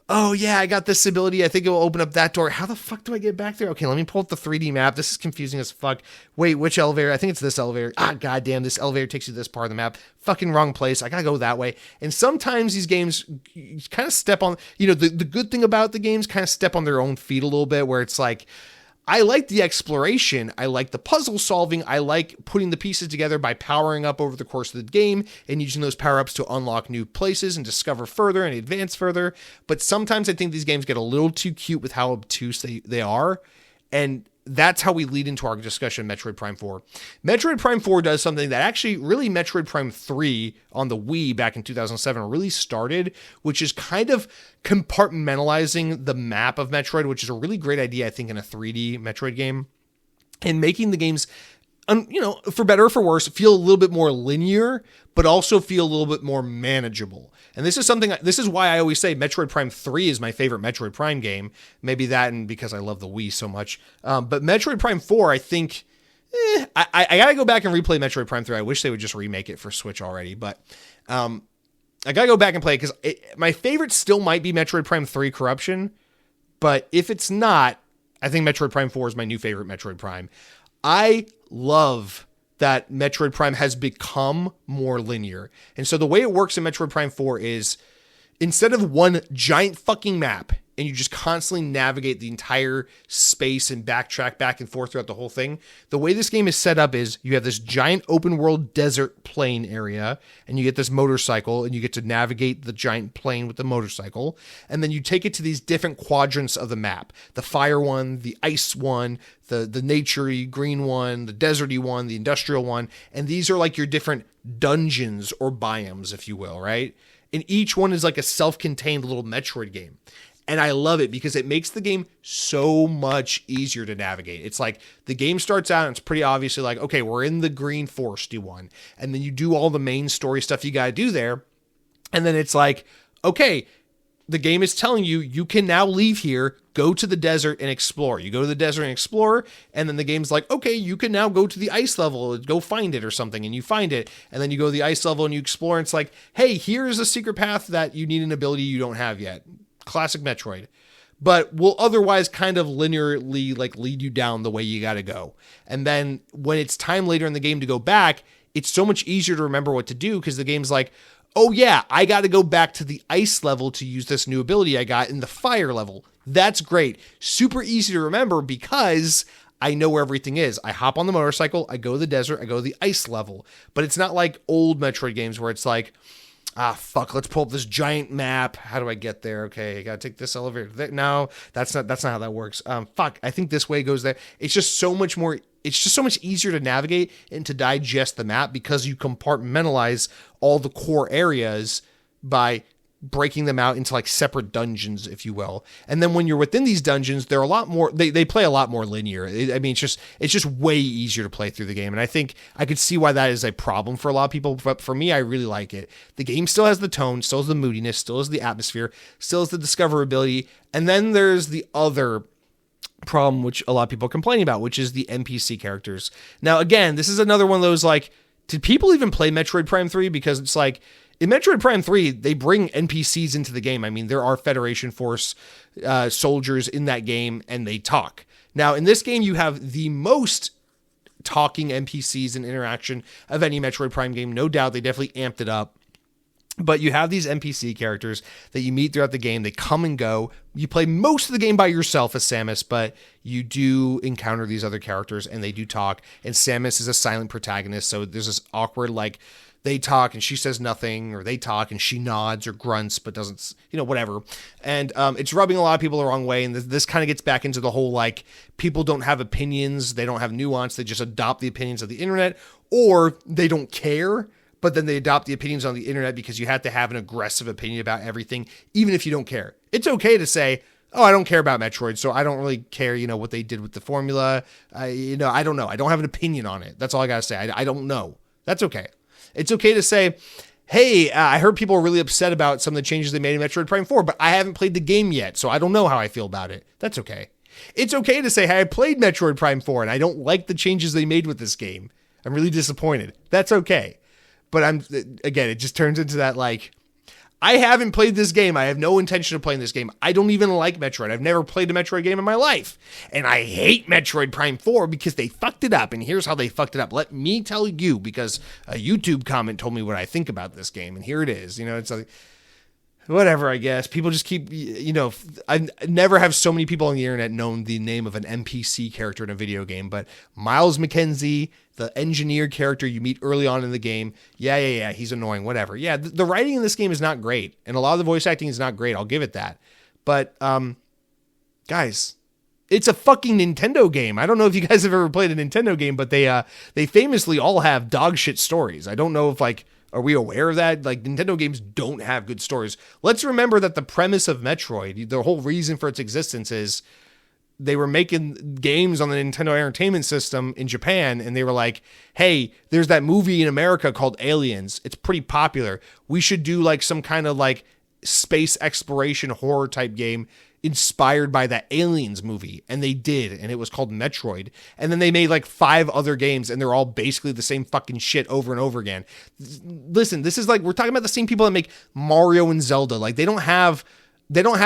oh yeah, I got this ability. I think it will open up that door. How the fuck do I get back there? Okay, let me pull up the 3D map. This is confusing as fuck. Wait, which elevator? I think it's this elevator. Goddamn, this elevator takes you to this part of the map. Fucking wrong place. I gotta go that way. And sometimes these games kind of step on, the good thing about the games kind of step on their own feet a little bit, where it's like, I like the exploration. I like the puzzle solving. I like putting the pieces together by powering up over the course of the game and using those power-ups to unlock new places and discover further and advance further. But sometimes I think these games get a little too cute with how obtuse they are. And that's how we lead into our discussion of Metroid Prime 4. Metroid Prime 4 does something that actually really Metroid Prime 3 on the Wii back in 2007 really started, which is kind of compartmentalizing the map of Metroid, which is a really great idea, I think, in a 3D Metroid game, and making the games for better or for worse, feel a little bit more linear, but also feel a little bit more manageable. And this is why I always say Metroid Prime 3 is my favorite Metroid Prime game. Maybe that and because I love the Wii so much. But Metroid Prime 4, I think, I gotta go back and replay Metroid Prime 3. I wish they would just remake it for Switch already, but I gotta go back and play it because my favorite still might be Metroid Prime 3 Corruption, but if it's not, I think Metroid Prime 4 is my new favorite Metroid Prime. I love that Metroid Prime has become more linear. And so the way it works in Metroid Prime 4 is instead of one giant fucking map and you just constantly navigate the entire space and backtrack back and forth throughout the whole thing, the way this game is set up is you have this giant open world desert plain area and you get this motorcycle and you get to navigate the giant plain with the motorcycle. And then you take it to these different quadrants of the map, the fire one, the ice one, the naturey green one, the deserty one, the industrial one. And these are like your different dungeons or biomes, if you will, right? And each one is like a self-contained little Metroid game. And I love it because it makes the game so much easier to navigate. It's like the game starts out and it's pretty obviously like, okay, we're in the green foresty one. And then you do all the main story stuff you got to do there. And then it's like, okay, the game is telling you, you can now leave here, go to the desert and explore. You go to the desert and explore. And then the game's like, okay, you can now go to the ice level, go find it or something. And you find it. And then you go to the ice level and you explore. And it's like, hey, here's a secret path that you need an ability you don't have yet. Classic Metroid, but will otherwise kind of linearly like lead you down the way you got to go. And then when it's time later in the game to go back, it's so much easier to remember what to do because the game's like, oh yeah, I got to go back to the ice level to use this new ability I got in the fire level. That's great. Super easy to remember because I know where everything is. I hop on the motorcycle, I go to the desert, I go to the ice level. But it's not like old Metroid games where it's like, let's pull up this giant map. How do I get there? Okay, I gotta take this elevator. No, that's not how that works. I think this way goes there. It's just so much easier to navigate and to digest the map because you compartmentalize all the core areas by breaking them out into like separate dungeons, if you will. And then when you're within these dungeons, they're a lot more, they play a lot more linear. It's just way easier to play through the game. And I think I could see why that is a problem for a lot of people, but for me, I really like it. The game still has the tone, still has the moodiness, still has the atmosphere, still has the discoverability. And then there's the other problem, which a lot of people are complaining about, which is the NPC characters. Now, again, this is another one of those like, did people even play Metroid Prime 3? Because it's like, in Metroid Prime 3, they bring NPCs into the game. I mean, there are Federation Force soldiers in that game, and they talk. Now, in this game, you have the most talking NPCs and interaction of any Metroid Prime game. No doubt, they definitely amped it up. But you have these NPC characters that you meet throughout the game. They come and go. You play most of the game by yourself as Samus, but you do encounter these other characters, and they do talk. And Samus is a silent protagonist, so there's this awkward, like, they talk and she says nothing, or they talk and she nods or grunts but doesn't, whatever. And it's rubbing a lot of people the wrong way. And this kind of gets back into the whole, like, people don't have opinions, they don't have nuance, they just adopt the opinions of the internet, or they don't care, but then they adopt the opinions on the internet because you have to have an aggressive opinion about everything, even if you don't care. It's okay to say, oh, I don't care about Metroid, so I don't really care, what they did with the formula. I don't know. I don't have an opinion on it. That's all I got to say. I don't know. That's okay. It's okay to say, hey, I heard people are really upset about some of the changes they made in Metroid Prime 4, but I haven't played the game yet, so I don't know how I feel about it. That's okay. It's okay to say, hey, I played Metroid Prime 4, and I don't like the changes they made with this game. I'm really disappointed. That's okay. But again, it just turns into that, like, I haven't played this game. I have no intention of playing this game. I don't even like Metroid. I've never played a Metroid game in my life. And I hate Metroid Prime 4 because they fucked it up. And here's how they fucked it up. Let me tell you, because a YouTube comment told me what I think about this game. And here it is. It's like, whatever, I guess. People just keep, I never have so many people on the internet known the name of an NPC character in a video game. But Miles McKenzie, the engineer character you meet early on in the game. Yeah, he's annoying, whatever. Yeah, the writing in this game is not great. And a lot of the voice acting is not great. I'll give it that. But, guys, it's a fucking Nintendo game. I don't know if you guys have ever played a Nintendo game, but they famously all have dog shit stories. I don't know if, like, are we aware of that? Like, Nintendo games don't have good stories. Let's remember that the premise of Metroid, the whole reason for its existence is they were making games on the Nintendo Entertainment System in Japan, and they were like, hey, there's that movie in America called Aliens. It's pretty popular. We should do like some kind of like space exploration horror type game inspired by that Aliens movie. And they did, and it was called Metroid. And then they made like 5 other games, and they're all basically the same fucking shit over and over again. Listen, this is like, we're talking about the same people that make Mario and Zelda. Like, they don't have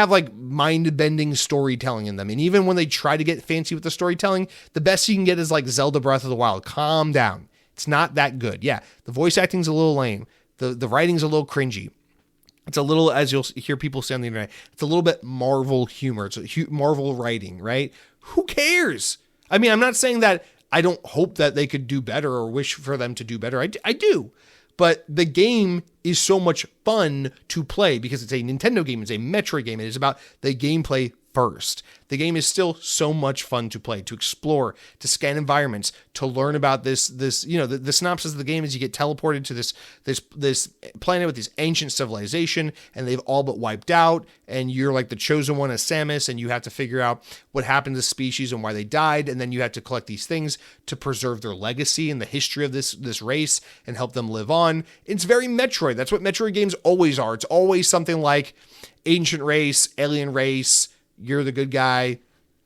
like mind-bending storytelling in them. And even when they try to get fancy with the storytelling, the best you can get is like Zelda Breath of the Wild. Calm down. It's not that good. Yeah, the voice acting's a little lame. The writing's a little cringy. It's a little, as you'll hear people say on the internet, it's a little bit Marvel humor. It's Marvel writing, right? Who cares? I mean, I'm not saying that I don't hope that they could do better or wish for them to do better. I do. But the game is so much fun to play because it's a Nintendo game. It's a Metroid game. It is about the gameplay first. The game is still so much fun to play, to explore, to scan environments, to learn about this, the synopsis of the game is you get teleported to this planet with this ancient civilization, and they've all but wiped out, and you're like the chosen one as Samus, and you have to figure out what happened to the species and why they died, and then you have to collect these things to preserve their legacy and the history of this race and help them live on. It's very Metroid. That's what Metroid games always are. It's always something like ancient race, alien race, you're the good guy,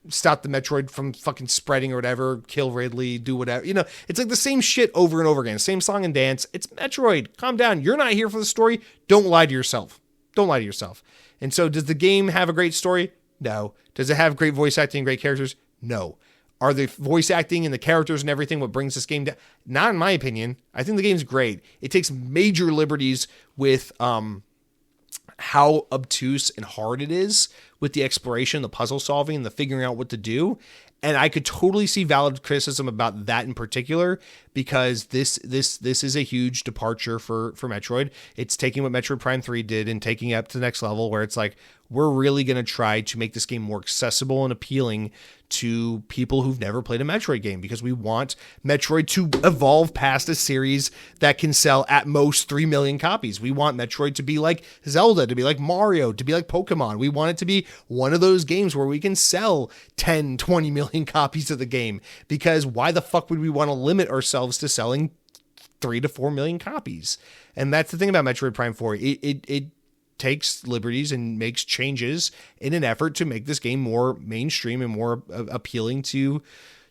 stop the Metroid from fucking spreading or whatever, kill Ridley, do whatever. It's like the same shit over and over again. Same song and dance. It's Metroid. Calm down. You're not here for the story. Don't lie to yourself. Don't lie to yourself. And so does the game have a great story? No. Does it have great voice acting and great characters? No. Are the voice acting and the characters and everything what brings this game down? Not in my opinion. I think the game's great. It takes major liberties with how obtuse and hard it is with the exploration, the puzzle solving, and the figuring out what to do. And I could totally see valid criticism about that in particular, because this is a huge departure for Metroid. It's taking what Metroid Prime 3 did and taking it up to the next level, where it's like, we're really going to try to make this game more accessible and appealing to people who've never played a Metroid game, because we want Metroid to evolve past a series that can sell at most 3 million copies. We want Metroid to be like Zelda, to be like Mario, to be like Pokemon. We want it to be one of those games where we can sell 10, 20 million copies of the game, because why the fuck would we want to limit ourselves to selling 3 to 4 million copies? And that's the thing about Metroid Prime 4. It takes liberties and makes changes in an effort to make this game more mainstream and more appealing to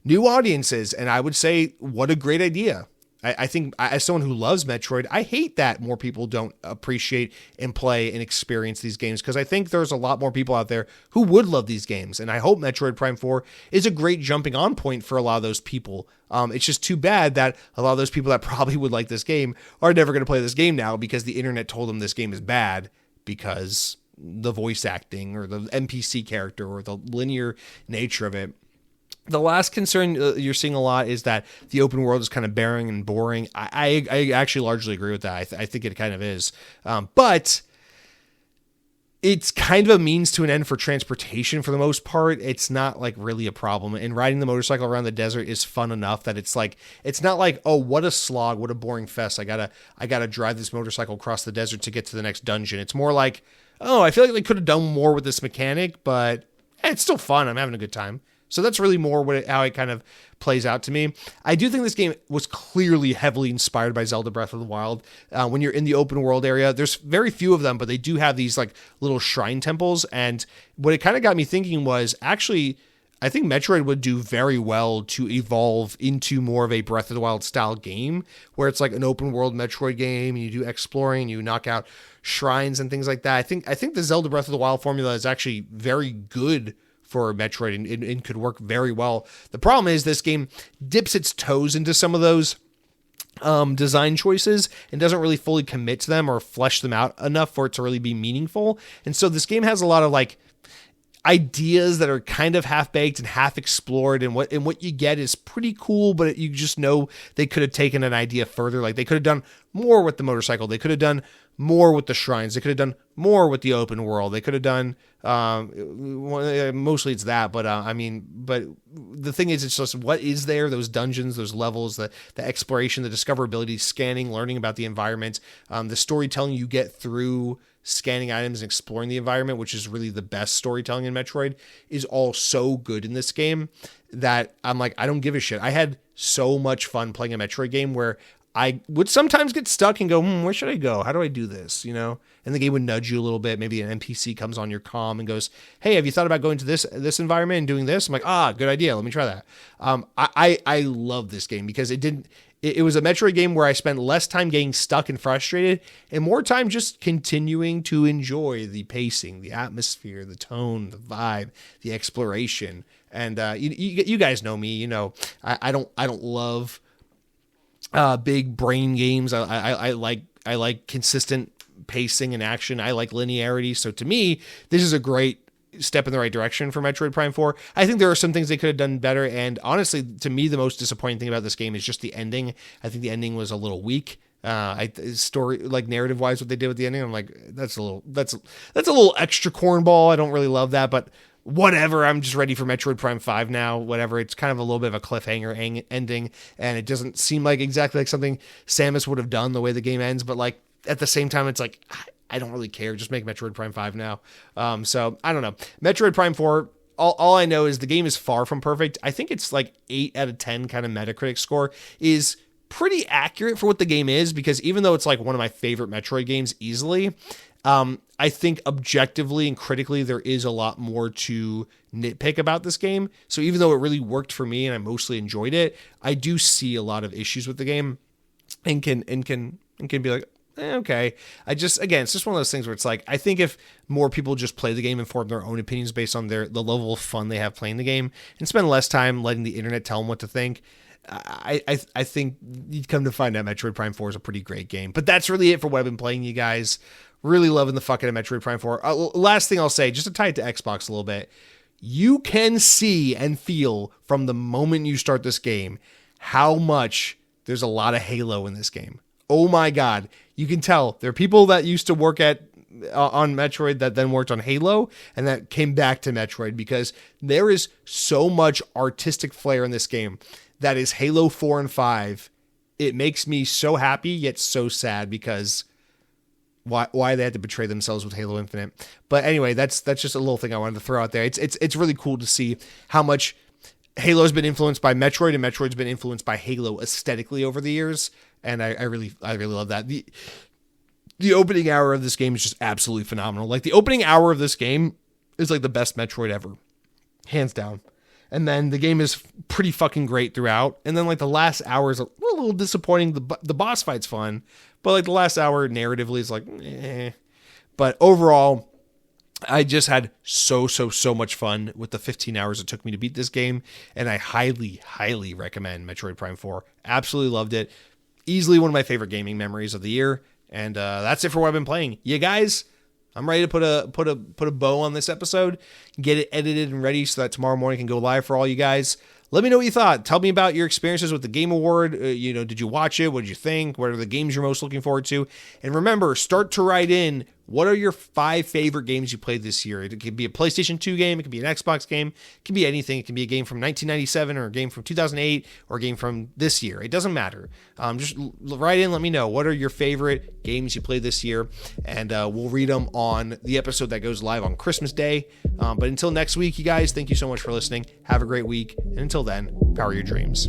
new audiences. And I would say, what a great idea. I think as someone who loves Metroid, I hate that more people don't appreciate and play and experience these games, because I think there's a lot more people out there who would love these games. And I hope Metroid Prime 4 is a great jumping on point for a lot of those people. It's just too bad that a lot of those people that probably would like this game are never going to play this game now, because the internet told them this game is bad, because the voice acting or the NPC character or the linear nature of it. The last concern you're seeing a lot is that the open world is kind of barren and boring. I actually largely agree with that. I think it kind of is. But it's kind of a means to an end for transportation for the most part. It's not like really a problem. And riding the motorcycle around the desert is fun enough that it's not like, oh, what a slog, what a boring fest. I gotta drive this motorcycle across the desert to get to the next dungeon. It's more like, oh, I feel like they could have done more with this mechanic, but it's still fun. I'm having a good time. So that's really more how it kind of plays out to me. I do think this game was clearly heavily inspired by Zelda Breath of the Wild. When you're in the open world area, there's very few of them, but they do have these like little shrine temples. And what it kind of got me thinking was, actually, I think Metroid would do very well to evolve into more of a Breath of the Wild style game, where it's like an open world Metroid game, and you do exploring, you knock out shrines and things like that. I think the Zelda Breath of the Wild formula is actually very good for Metroid and could work very well. The problem is this game dips its toes into some of those design choices and doesn't really fully commit to them or flesh them out enough for it to really be meaningful. And so this game has a lot of like ideas that are kind of half-baked and half-explored, and what you get is pretty cool, but you just know they could have taken an idea further. Like, they could have done more with the motorcycle. They could have done more with the shrines. They could have done more with the open world. They could have done, mostly it's that, but but the thing is, it's just what is there, those dungeons, those levels, the exploration, the discoverability, scanning, learning about the environment, the storytelling you get through scanning items and exploring the environment, which is really the best storytelling in Metroid, is all so good in this game that I'm like, I don't give a shit. I had so much fun playing a Metroid game where I would sometimes get stuck and go, where should I go? How do I do this? You know, and the game would nudge you a little bit. Maybe an NPC comes on your comm and goes, hey, have you thought about going to this environment and doing this? I'm like, good idea. Let me try that. I love this game because it was a Metroid game where I spent less time getting stuck and frustrated and more time just continuing to enjoy the pacing, the atmosphere, the tone, the vibe, the exploration. And you guys know me, you know, I don't love big brain games. I like consistent pacing and action. I like linearity. So to me, this is a great step in the right direction for Metroid Prime 4. I think there are some things they could have done better. And honestly, to me, the most disappointing thing about this game is just the ending. I think the ending was a little weak. Story, like narrative wise, what they did with the ending, I'm like, that's a little extra cornball. I don't really love that, but whatever. I'm just ready for Metroid Prime 5 now. Whatever. It's kind of a little bit of a cliffhanger ending, and it doesn't seem like exactly like something Samus would have done the way the game ends. But like at the same time, it's like I don't really care. Just make Metroid Prime 5 now. So I don't know. Metroid Prime 4. All I know is the game is far from perfect. I think it's like 8 out of 10 kind of Metacritic score is pretty accurate for what the game is, because even though it's like one of my favorite Metroid games easily, I think objectively and critically there is a lot more to nitpick about this game. So even though it really worked for me and I mostly enjoyed it, I do see a lot of issues with the game and can be like, okay. Again, it's just one of those things where it's like, I think if more people just play the game and form their own opinions based on the level of fun they have playing the game and spend less time letting the internet tell them what to think, I think you'd come to find out Metroid Prime 4 is a pretty great game. But that's really it for what I've been playing, you guys. Really loving the fuck out of Metroid Prime 4. Last thing I'll say, just to tie it to Xbox a little bit, you can see and feel from the moment you start this game how much there's a lot of Halo in this game. Oh my God. You can tell there are people that used to work on Metroid that then worked on Halo and that came back to Metroid, because there is so much artistic flair in this game that is Halo 4 and 5. It makes me so happy yet so sad, because why they had to betray themselves with Halo Infinite. But anyway, that's just a little thing I wanted to throw out there. It's really cool to see how much Halo's been influenced by Metroid and Metroid's been influenced by Halo aesthetically over the years. And I really love that. The opening hour of this game is just absolutely phenomenal. Like the opening hour of this game is like the best Metroid ever, hands down. And then the game is pretty fucking great throughout. And then like the last hour is a little disappointing. The boss fight's fun, but like the last hour narratively is like, eh. But overall, I just had so much fun with the 15 hours it took me to beat this game. And I highly recommend Metroid Prime 4. Absolutely loved it. Easily one of my favorite gaming memories of the year. And that's it for what I've been playing. You guys, I'm ready to put a bow on this episode, get it edited and ready so that tomorrow morning can go live for all you guys. Let me know what you thought. Tell me about your experiences with the Game Award. Did you watch it? What did you think? What are the games you're most looking forward to? And remember, start to write in, what are your 5 favorite games you played this year? It could be a PlayStation 2 game. It could be an Xbox game. It can be anything. It can be a game from 1997 or a game from 2008 or a game from this year. It doesn't matter. Just write in. Let me know. What are your favorite games you played this year? And we'll read them on the episode that goes live on Christmas Day. But until next week, you guys, thank you so much for listening. Have a great week. And until then, power your dreams.